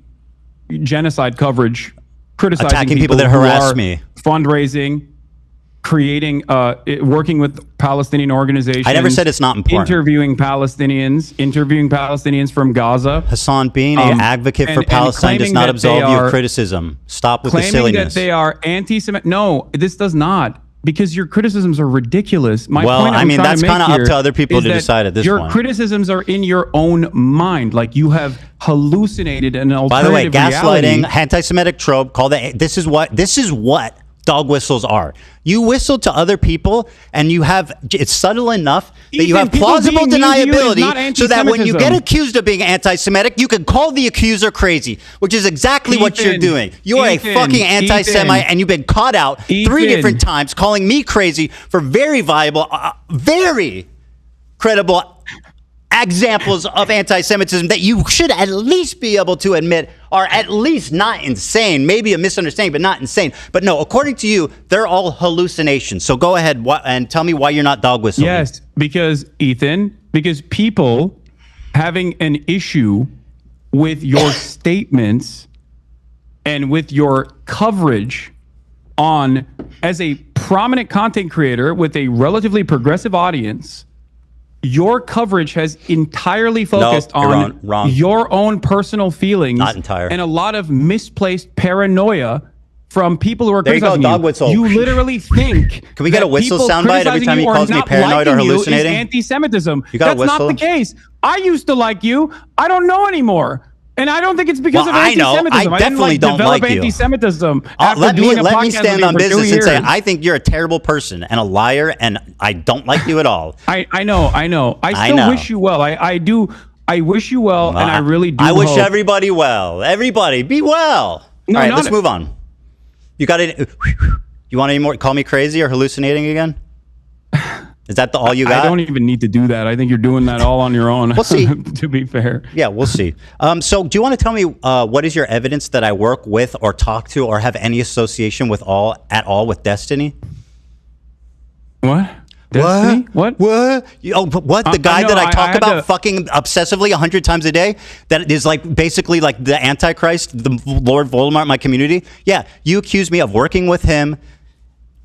genocide coverage criticizing attacking people that who harass are me, fundraising, creating, working with Palestinian organizations. I never said it's not important. Interviewing Palestinians from Gaza. Hassan, being an advocate for Palestine does not absolve you of criticism. Stop with the silliness. Claiming that they are anti-Semitic. No, this does not. Because your criticisms are ridiculous. My point that's kind of up to other people to decide at this point. Your criticisms are in your own mind. Like you have hallucinated an alternative By the way, gaslighting, reality. Anti-Semitic trope. This is what dog whistles are. You whistle to other people, and it's subtle enough that you have plausible deniability, so that when you get accused of being anti-Semitic, you can call the accuser crazy, which is exactly what you're doing. You are a fucking anti-Semite, and you've been caught out 3 different times, calling me crazy for very viable, very credible examples of anti-Semitism that you should at least be able to admit are at least not insane. Maybe a misunderstanding, but not insane. But no, according to you, they're all hallucinations. So go ahead and tell me why you're not dog whistling. Yes, because people having an issue with your statements and with your coverage on, as a prominent content creator with a relatively progressive audience, your coverage has entirely focused on wrong. your own personal feelings. Not entire. And a lot of misplaced paranoia from people who are There you go, criticizing dog whistle. You literally think Can we get a whistle soundbite every time he calls me paranoid or hallucinating? Anti-Semitism. You got a That's not whistle? the case. I used to like you. I don't know anymore. And I don't think it's because of I know. anti-Semitism. I definitely didn't, don't like you. Anti-Semitism. Let me stand on business and say I think you're a terrible person and a liar, and I don't like you at all. I know. I still wish you well. I do. I wish you well, and I really do. I wish everybody well. Everybody, be well. No, all right, let's move on. You got it. You want any more? Call me crazy or hallucinating again? Is that all you got? I don't even need to do that. I think you're doing that all on your own. We'll see. To be fair. Yeah, we'll see. So do you want to tell me what is your evidence that I work with or talk to or have any association with at all with Destiny? What? Destiny? What? What? The guy that I talk about fucking obsessively 100 times a day? That is like basically like the Antichrist, the Lord Voldemort in my community? Yeah, you accuse me of working with him,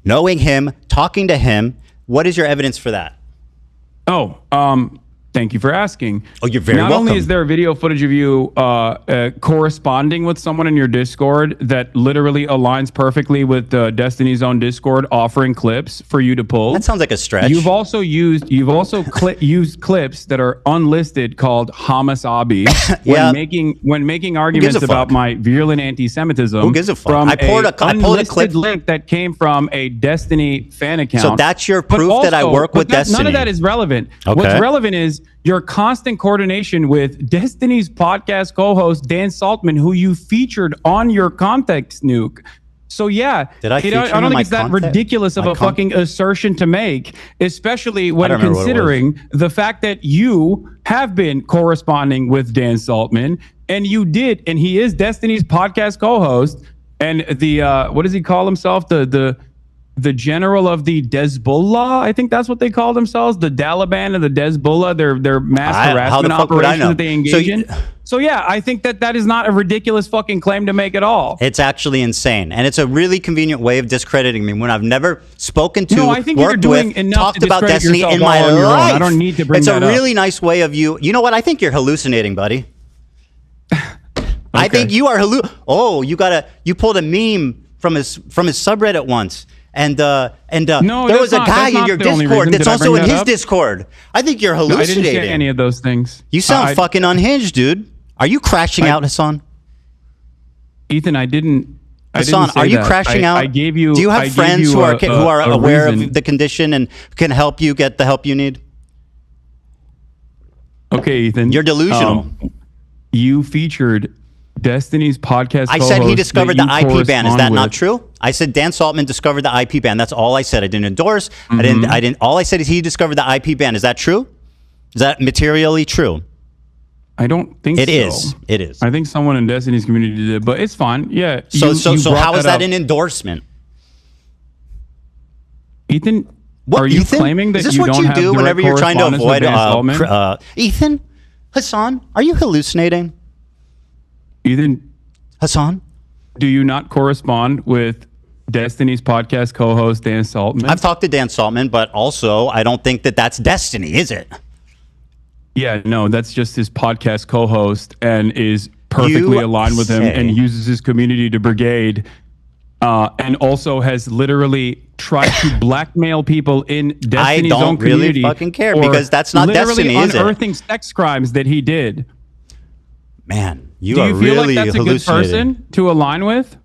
knowing him, talking to him. What is your evidence for that? Thank you for asking. Oh, you're very welcome. Not only is there video footage of you corresponding with someone in your Discord that literally aligns perfectly with Destiny's own Discord, offering clips for you to pull. That sounds like a stretch. You've also used clips that are unlisted called Hamasabi when making arguments about my virulent anti-Semitism. Who gives a fuck? From I pulled a clip link that came from a Destiny fan account. So that's your proof that I work with Destiny. None of that is relevant. Okay. What's relevant is your constant coordination with Destiny's podcast co-host Dan Saltman, who you featured on your Context Nuke. So yeah, I don't think it's that ridiculous of a fucking assertion to make, especially when considering the fact that you have been corresponding with Dan Saltman, and you did, and he is Destiny's podcast co-host, and the what does he call himself? The general of the Hezbollah, I think that's what they call themselves, the Taliban and the Hezbollah, their mass harassment operation that they engage in. So yeah, I think that is not a ridiculous fucking claim to make at all. It's actually insane, and it's a really convenient way of discrediting me when I've never spoken to, I think worked with, talked about Destiny in my life. I don't need to bring that up. It's a really nice way of you. You know what? I think you're hallucinating, buddy. I think you are you pulled a meme from his subreddit once. And there was a guy in your Discord that's also in his Discord. I think you're hallucinating. I didn't say any of those things. You sound fucking unhinged, dude. Are you crashing out, Hasan? Ethan, I didn't. Hasan, are you crashing out? I gave you. Do you have friends who are aware of the condition and can help you get the help you need? Okay, Ethan. You're delusional. You featured Destiny's podcast. I said he discovered the IP ban. Is that not true? I said Dan Saltman discovered the IP ban. That's all I said. I didn't endorse. I didn't. All I said is he discovered the IP ban. Is that true? Is that materially true? I don't think it is. It is. I think someone in Destiny's community did it, but it's fine. Yeah. So how is that an endorsement? Ethan, are you claiming that you don't have direct correspondence with Dan Saltman? Is this what you do whenever you're trying to avoid Ethan? Hasan, are you hallucinating? Ethan, Hasan, do you not correspond with Destiny's podcast co-host Dan Saltman? I've talked to Dan Saltman, but also I don't think that that's Destiny, is it? Yeah, no, that's just his podcast co-host and is perfectly aligned with him and uses his community to brigade, and also has literally tried to blackmail people in Destiny's own community. I don't really fucking care because that's not Destiny, is it? Unearthing sex crimes that he did. Man, do you feel like that's a good person to align with?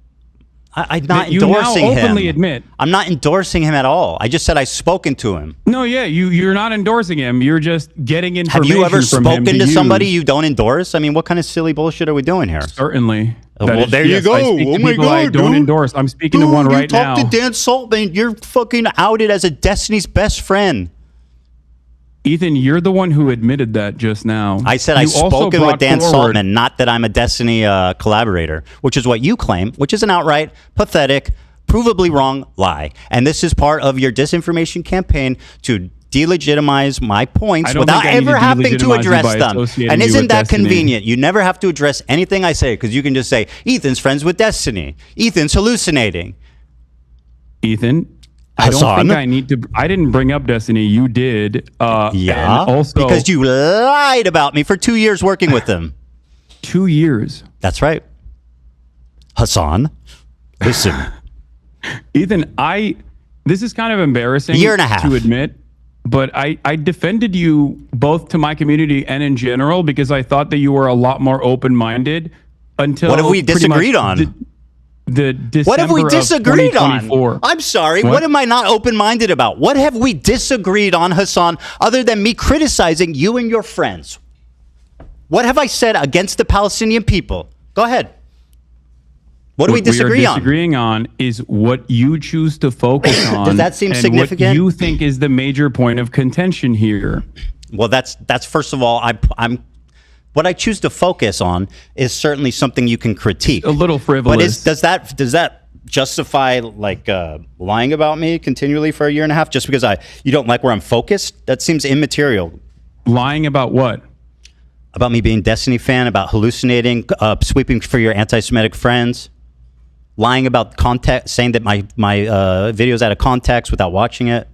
I'm not endorsing him. You now openly admit. I'm not endorsing him at all. I just said I've spoken to him. No, yeah, you're not endorsing him. You're just getting information. Have you ever spoken to somebody you don't endorse? I mean, what kind of silly bullshit are we doing here? Certainly. Well, there you go. Oh my God, I don't endorse. I'm speaking to one right now. You talk to Dan Saltman. You're fucking outed as a Destiny's best friend. Ethan, you're the one who admitted that just now. I said I've spoken with Dan Saltman, not that I'm a Destiny collaborator, which is what you claim, which is an outright, pathetic, provably wrong lie. And this is part of your disinformation campaign to delegitimize my points without ever having to address them. And isn't that convenient? You never have to address anything I say because you can just say, Ethan's friends with Destiny. Ethan's hallucinating. Ethan, I don't think I need to. I didn't bring up Destiny. You did. Yeah. Also, because you lied about me for 2 years working with them. 2 years. That's right. Hasan, listen. Ethan, this is kind of embarrassing. Year and a half to admit. but I defended you both to my community and in general because I thought that you were a lot more open-minded until what have we disagreed on? The December what have we disagreed on? I'm sorry. What am I not open-minded about? What have we disagreed on, Hasan, other than me criticizing you and your friends? What have I said against the Palestinian people? Go ahead. What do we disagree on? What we are disagreeing on is what you choose to focus on. Does that seem significant? What you think is the major point of contention here. Well, that's first of all, I'm what I choose to focus on is certainly something you can critique. A little frivolous. But does that justify like lying about me continually for a year and a half just because you don't like where I'm focused? That seems immaterial. Lying about what? About me being a Destiny fan, about hallucinating, sweeping for your anti-Semitic friends, lying about context, saying that my video's out of context without watching it.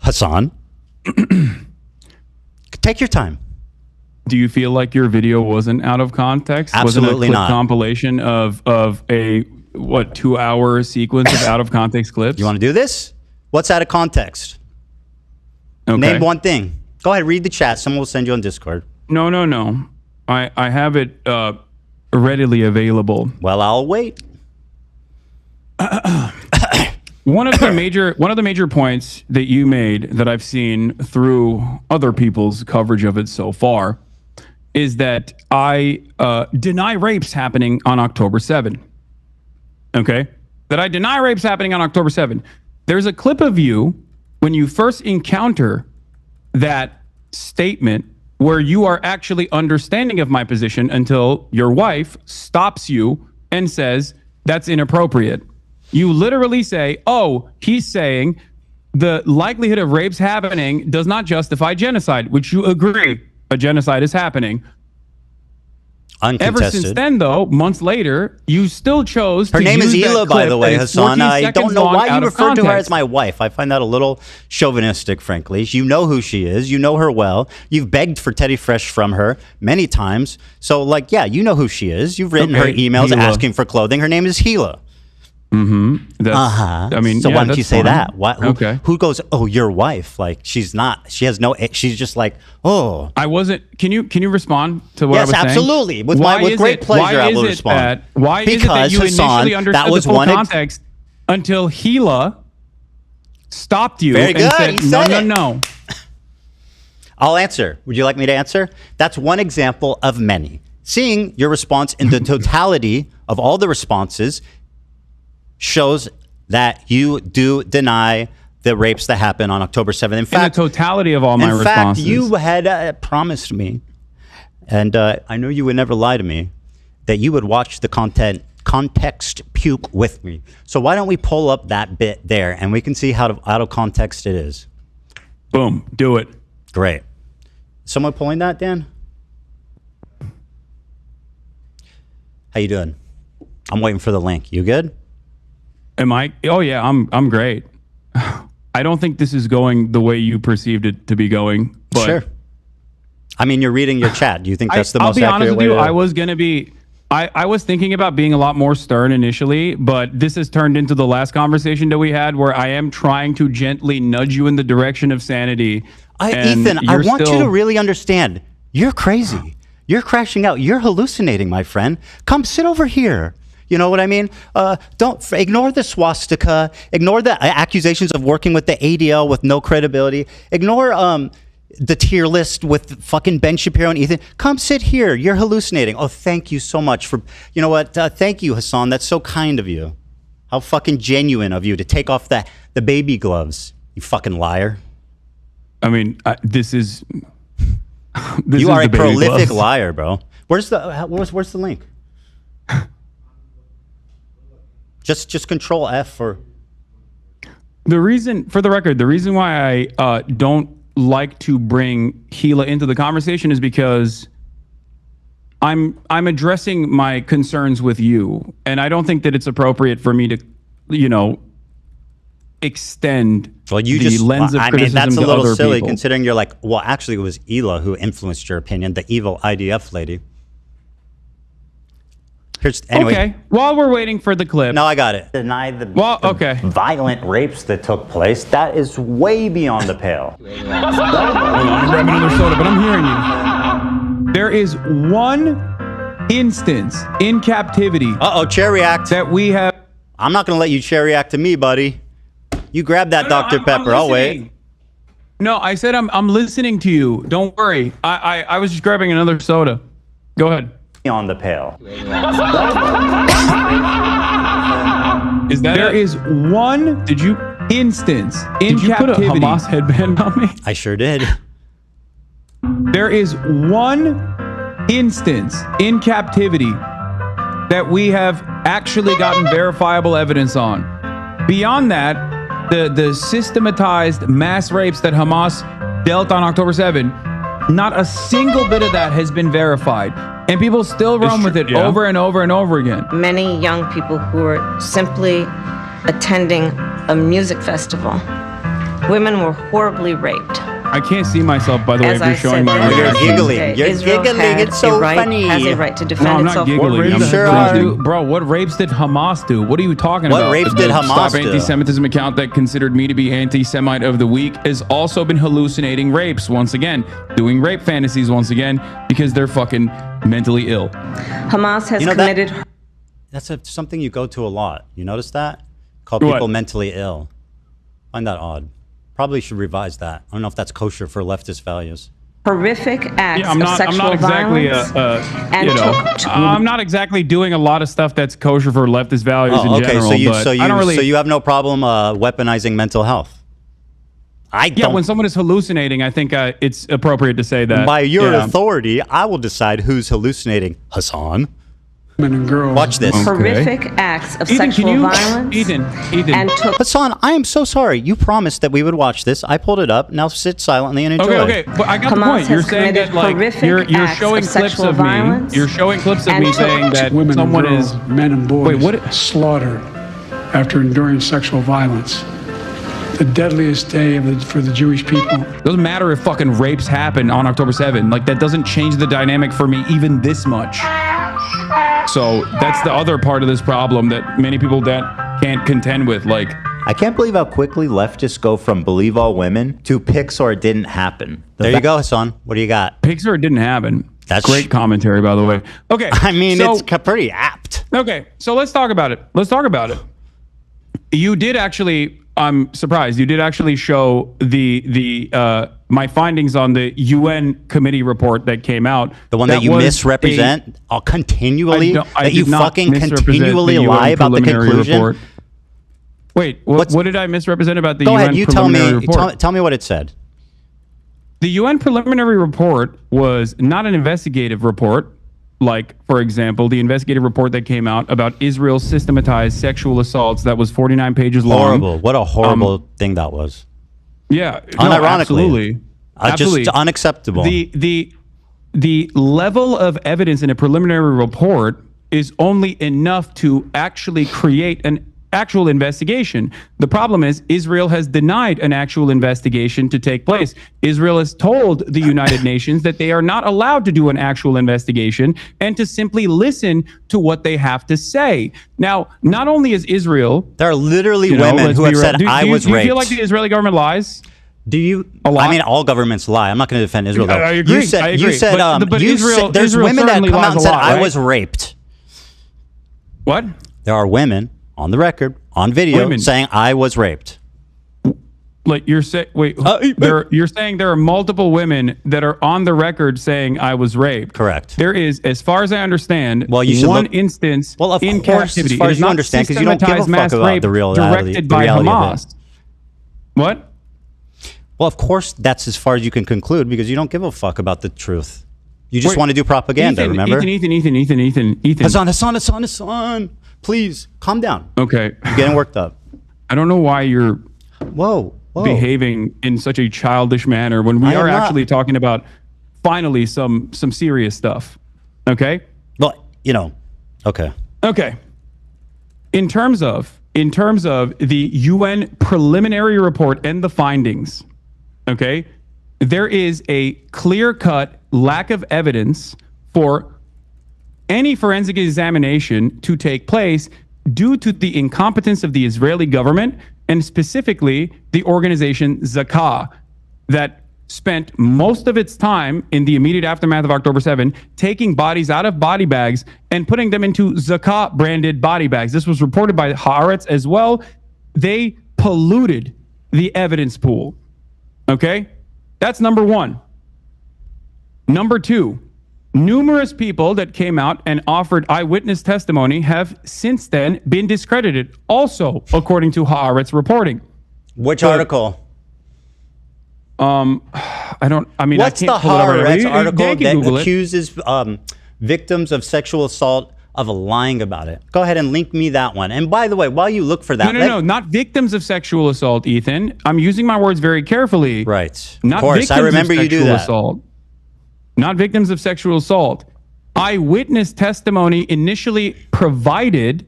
Hasan, take your time. Do you feel like your video wasn't out of context? Absolutely wasn't a not. Compilation of a 2-hour sequence of out of context clips? You want to do this? What's out of context? Okay. Name one thing. Go ahead, read the chat. Someone will send you on Discord. No. I have it readily available. Well, I'll wait. One of the major points that you made that I've seen through other people's coverage of it so far is that I deny rapes happening on October 7. Okay? That I deny rapes happening on October 7. There's a clip of you when you first encounter that statement where you are actually understanding of my position until your wife stops you and says, that's inappropriate. You literally say, oh, he's saying the likelihood of rapes happening does not justify genocide, which you agree a genocide is happening. Uncontested. Ever since then, though, months later, you still chose her to name use is that Hila, by clip the way, that is Hasan. 14 I don't seconds know long why out you of refer to her context. as my wife. I find that a little chauvinistic, frankly. You know who she is. You know her well. You've begged for Teddy Fresh from her many times. So, like, yeah, you know who she is. You've written her emails Hila. asking for clothing. Her name is Hila. Mm-hmm. I mean, so why don't you say fine. that? Who goes, oh, your wife? Like, she's not. She has no. She's just like, oh. I wasn't. Can you respond to what I was saying? Yes, absolutely. With great pleasure, I will respond. Why is it that you initially understood the full context until Hila stopped you Very and good. said, no. I'll answer. Would you like me to answer? That's one example of many. Seeing your response in the totality of all the responses shows that you do deny the rapes that happened on October 7th. In fact, the totality of all my responses. In fact, you had promised me, and I know you would never lie to me, that you would watch the context puke with me. So why don't we pull up that bit there, and we can see how out of context it is. Boom. Do it. Great. Someone pulling that, Dan? How you doing? I'm waiting for the link. You good? Am I? Oh yeah, I'm great. I don't think this is going the way you perceived it to be going. But sure. I mean, you're reading your chat. Do you think that's the most accurate way? I'll be honest with you. I was gonna be. I was thinking about being a lot more stern initially, but this has turned into the last conversation that we had, where I am trying to gently nudge you in the direction of sanity. Ethan, I want you to really understand. You're crazy. You're crashing out. You're hallucinating, my friend. Come sit over here. You know what I mean? Don't ignore the swastika. Ignore the accusations of working with the ADL with no credibility. Ignore the tier list with fucking Ben Shapiro and Ethan. Come sit here. You're hallucinating. Oh, thank you so much for. You know what? Thank you, Hasan. That's so kind of you. How fucking genuine of you to take off the baby gloves. You fucking liar. I mean, this is. You are a prolific liar, bro. Where's the link? Just control F for. The reason, for the record, the reason why I don't like to bring Hila into the conversation is because I'm addressing my concerns with you, and I don't think that it's appropriate for me to, extend the lens of criticism to other people. I mean, that's a little silly considering you're like, well, actually, it was Hila who influenced your opinion, the evil IDF lady. Anyway. Okay. While we're waiting for the clip. No, I got it. Deny the violent rapes that took place. That is way beyond the pale. Hold on, I'm grabbing another soda, but I'm hearing you. There is one instance in captivity. Chair react. That we have. I'm not going to let you chair react to me, buddy. You grab that Dr. Pepper. I'll wait. No, I said I'm listening to you. Don't worry. I was just grabbing another soda. Go ahead. On the pale. Is that there is one instance in captivity. Did you put a Hamas headband on me? I sure did. There is one instance in captivity that we have actually gotten verifiable evidence on. Beyond that, the systematized mass rapes that Hamas dealt on October 7, not a single bit of that has been verified. And people still run with it over and over and over again. Many young people who are simply attending a music festival. Women were horribly raped. I can't see myself, by the way, if you're showing my You're giggling. You're giggling. It's so funny. Has a right to defend I'm itself. not giggling. You sure are. Bro, what rapes did Hamas do? What are you talking about? What rapes did Hamas Stop do? Anti-Semitism account that considered me to be anti-Semite of the week has also been hallucinating rapes once again, doing rape fantasies once again because they're fucking mentally ill. Hamas has committed. That's something you go to a lot. You notice that? Call people mentally ill. Find that odd. Probably should revise that. I don't know if that's kosher for leftist values. Horrific acts I'm of sexual not exactly violence. I'm not exactly doing a lot of stuff that's kosher for leftist values in general. So you have no problem weaponizing mental health. When someone is hallucinating, I think it's appropriate to say that. By your authority, I will decide who's hallucinating. Hasan. Women and girls. Watch this. Horrific acts of sexual violence. Ethan. Hasan, I am so sorry. You promised that we would watch this. I pulled it up. Now sit silently and enjoy. Okay, but I got the point. You're saying that you're showing clips of me. You're showing clips of me saying that women someone and girls, is men and boys Wait, what? slaughtered after enduring sexual violence. The deadliest day for the Jewish people. Doesn't matter if fucking rapes happen on October 7. Like, that doesn't change the dynamic for me even this much. So that's the other part of this problem that many people that can't contend with. Like, I can't believe how quickly leftists go from believe all women to Pixar it didn't happen. There you go, Hasan. What do you got? Pixar it didn't happen. That's great commentary, by the way. Okay. I mean, it's pretty apt. Okay, so let's talk about it. You did actually, I'm surprised, you did actually show my findings on the UN committee report that came out. The one that you misrepresent continually? That you fucking continually lie about the conclusion? Report. Wait, what did I misrepresent about the UN preliminary report? Go ahead, tell me what it said. The UN preliminary report was not an investigative report. Like, for example, the investigative report that came out about Israel's systematized sexual assaults that was 49 pages long. Horrible. What a horrible thing that was. Yeah. Unironically. Absolutely. Just unacceptable. The level of evidence in a preliminary report is only enough to actually create an actual investigation. The problem is Israel has denied an actual investigation to take place. Israel has told the United Nations that they are not allowed to do an actual investigation and to simply listen to what they have to say. Now, not only is Israel... There are literally women who have said, I was raped. Do you feel like the Israeli government lies? Do you? A lot? I mean, all governments lie. I'm not going to defend Israel, though. I agree. You said there's women that come out and said, I was raped. What? There are women on the record, on video, saying I was raped. Like you're saying, you're saying there are multiple women that are on the record saying I was raped. Correct. There is, as far as I understand, one instance of in course, captivity. As far as you understand, because you don't give a fuck about the reality, directed by Hamas. What? Well, of course, that's as far as you can conclude because you don't give a fuck about the truth. You just want to do propaganda, remember? Ethan. Hasan. Please, calm down. Okay. You're getting worked up. I don't know why you're Whoa. behaving in such a childish manner when we are actually talking about finally some serious stuff. Okay? Well, okay. Okay. In terms of the UN preliminary report and the findings, okay, there is a clear-cut lack of evidence for any forensic examination to take place due to the incompetence of the Israeli government and specifically the organization Zakah that spent most of its time in the immediate aftermath of October 7 taking bodies out of body bags and putting them into Zakah branded body bags. This was reported by Haaretz as well. They polluted the evidence pool. Okay? That's number one. Number two, numerous people that came out and offered eyewitness testimony have since then been discredited, also according to Haaretz reporting. Which article? I mean, what's I the can't pull it up right Haaretz now. article that Google it. accuses victims of sexual assault of lying about it? Go ahead and link me that one. And by the way, while you look for that, No, not victims of sexual assault, Ethan. I'm using my words very carefully. Right. Not of course, victims I remember of you do sexual that. assault. Not victims of sexual assault. Eyewitness testimony initially provided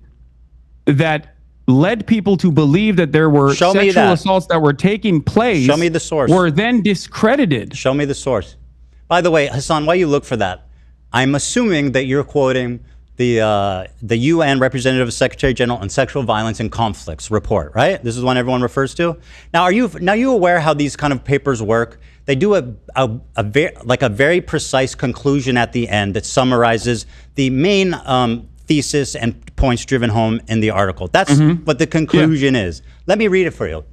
that led people to believe that there were sexual assaults that were taking place. Show me the source. Were then discredited. Show me the source. By the way, Hasan, while you look for that, I'm assuming that you're quoting the UN Representative Secretary General on Sexual Violence and Conflicts report, right? This is one everyone refers to. Now, are you aware how these kind of papers work? They do a very precise conclusion at the end that summarizes the main thesis and points driven home in the article. That's what the conclusion is. Let me read it for you.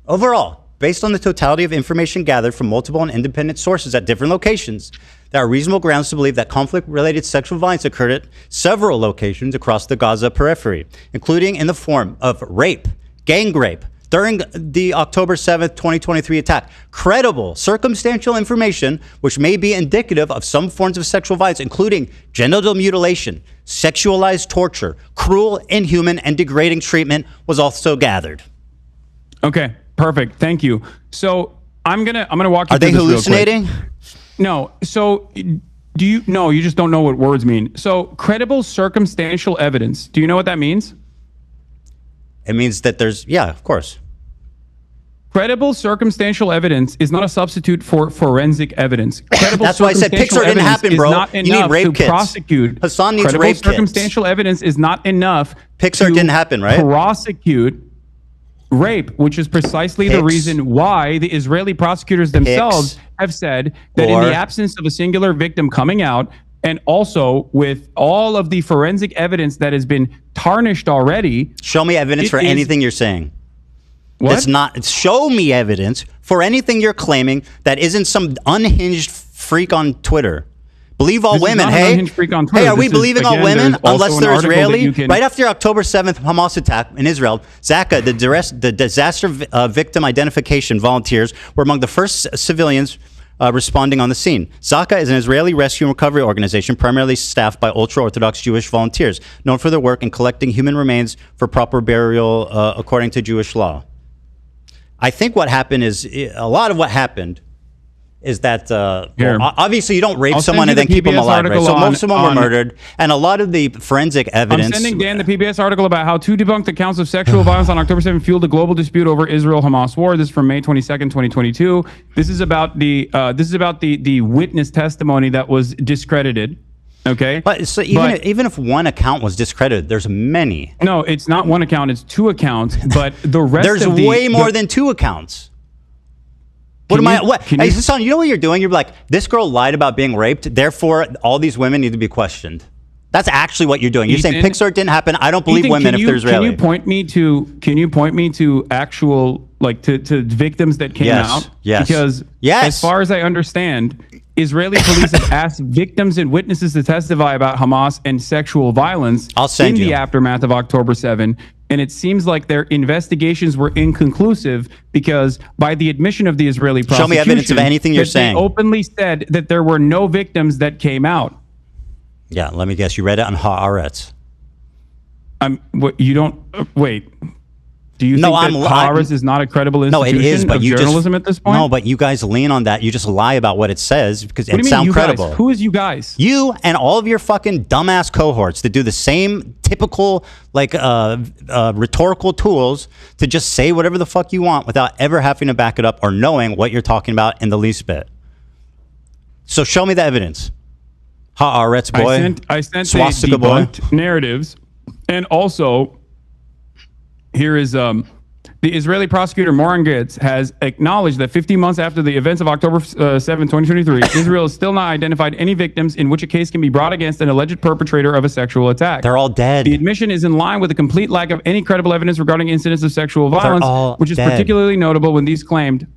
Overall, based on the totality of information gathered from multiple and independent sources at different locations, there are reasonable grounds to believe that conflict-related sexual violence occurred at several locations across the Gaza periphery, including in the form of rape, gang rape, during the October 7th, 2023 attack. Credible circumstantial information, which may be indicative of some forms of sexual violence, including genital mutilation, sexualized torture, cruel, inhuman, and degrading treatment, was also gathered. Okay, perfect. Thank you. So I'm gonna walk you Are through they this real hallucinating? quick. No. So do you? No, you just don't know what words mean. So credible circumstantial evidence. Do you know what that means? It means that there's, yeah, of course. Credible circumstantial evidence is not a substitute for forensic evidence. Credible That's why I said Pixar didn't happen, bro. Is not You need enough rape to kits. prosecute. Hassan needs Credible rape kits. circumstantial evidence is not enough. Pixar to didn't happen, right? Prosecute rape, which is precisely the reason why the Israeli prosecutors themselves have said that in the absence of a singular victim coming out, and also with all of the forensic evidence that has been tarnished already. Show me evidence for anything you're saying. What? That's not, show me evidence for anything you're claiming that isn't some unhinged freak on Twitter. Believe all This is women, not an hey? unhinged freak on Twitter. Hey, are we This is, believing all again, women there's also unless an they're article that Israeli? you can- Right after October 7th Hamas attack in Israel, Zakah, the disaster victim identification volunteers, were among the first civilians responding on the scene. Zakah is an Israeli rescue and recovery organization primarily staffed by ultra-Orthodox Jewish volunteers, known for their work in collecting human remains for proper burial according to Jewish law. I think what happened is, a lot of what happened is that, obviously you don't rape someone and then keep them alive, right? So most of them were murdered, and a lot of the forensic evidence... I'm sending Dan the PBS article about how two debunked accounts of sexual violence on October 7th fueled a global dispute over Israel-Hamas war. This is from May 22nd, 2022. This is about the witness testimony that was discredited. Okay. But so even if one account was discredited, there's many. No, it's not one account, it's two accounts, but the rest there's of the... way more than two accounts. Hey, Hassan, you know what you're doing? You're like, this girl lied about being raped, therefore all these women need to be questioned. That's actually what you're doing. You're saying Pixar didn't happen. I don't believe women if they're Israeli. Can you point me to actual, like, to victims that came out? Yes. Because as far as I understand, Israeli police have asked victims and witnesses to testify about Hamas and sexual violence in the aftermath of October 7. And it seems like their investigations were inconclusive because by the admission of the Israeli prosecution... Show me evidence of anything you're saying. They openly said that there were no victims that came out. Yeah, let me guess. You read it on Haaretz. You don't... wait. Do you think that Haaretz is not a credible institution of journalism at this point? No, but you guys lean on that. You just lie about what it says because it sounds you credible. Guys? Who is you guys? You and all of your fucking dumbass cohorts that do the same typical rhetorical tools to just say whatever the fuck you want without ever having to back it up or knowing what you're talking about in the least bit. So show me the evidence. Haaretz boy. I sent the Swastika boy. debunked narratives, and also here is the Israeli prosecutor Moran Getz has acknowledged that 15 months after the events of October 7, 2023, Israel has still not identified any victims in which a case can be brought against an alleged perpetrator of a sexual attack. They're all dead. The admission is in line with the complete lack of any credible evidence regarding incidents of sexual violence, which is particularly notable when these claimed.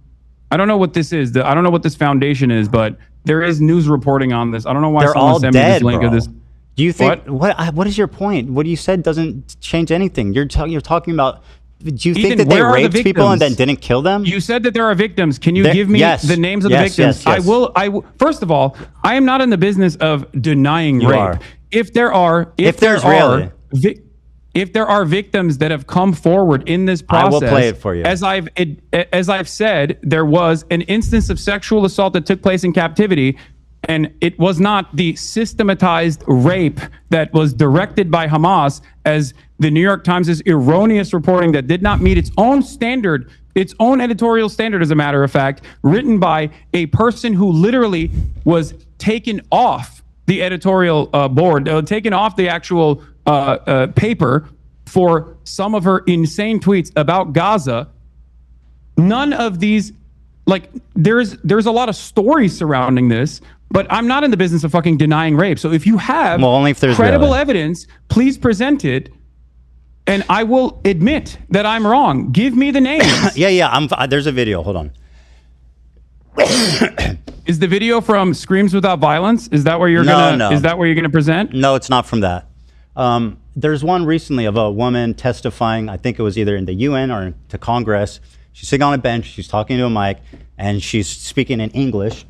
I don't know what this is. I don't know what this foundation is, but there is news reporting on this. I don't know why someone sent me this link of this. Do you think what is your point? What you said doesn't change anything. You're talking about. Do you think that they raped people and then didn't kill them? You said that there are victims. Can you give me the names of the victims? Yes. I will. First of all, I am not in the business of denying rape. If there are victims that have come forward in this process, I will play it for you. As I've said, there was an instance of sexual assault that took place in captivity. And it was not the systematized rape that was directed by Hamas, as the New York Times' erroneous reporting that did not meet its own standard, its own editorial standard, as a matter of fact, written by a person who literally was taken off the editorial board, taken off the actual paper for some of her insane tweets about Gaza. None of these, there's a lot of stories surrounding this. But I'm not in the business of fucking denying rape. So if you have only if there's credible evidence, please present it, and I will admit that I'm wrong. Give me the names. There's a video. Hold on. Is the video from Screams Without Violence? Is that where you're gonna? Is that where you're gonna present? No, it's not from that. There's one recently of a woman testifying. I think it was either in the UN or to Congress. She's sitting on a bench. She's talking to a mic, and she's speaking in English.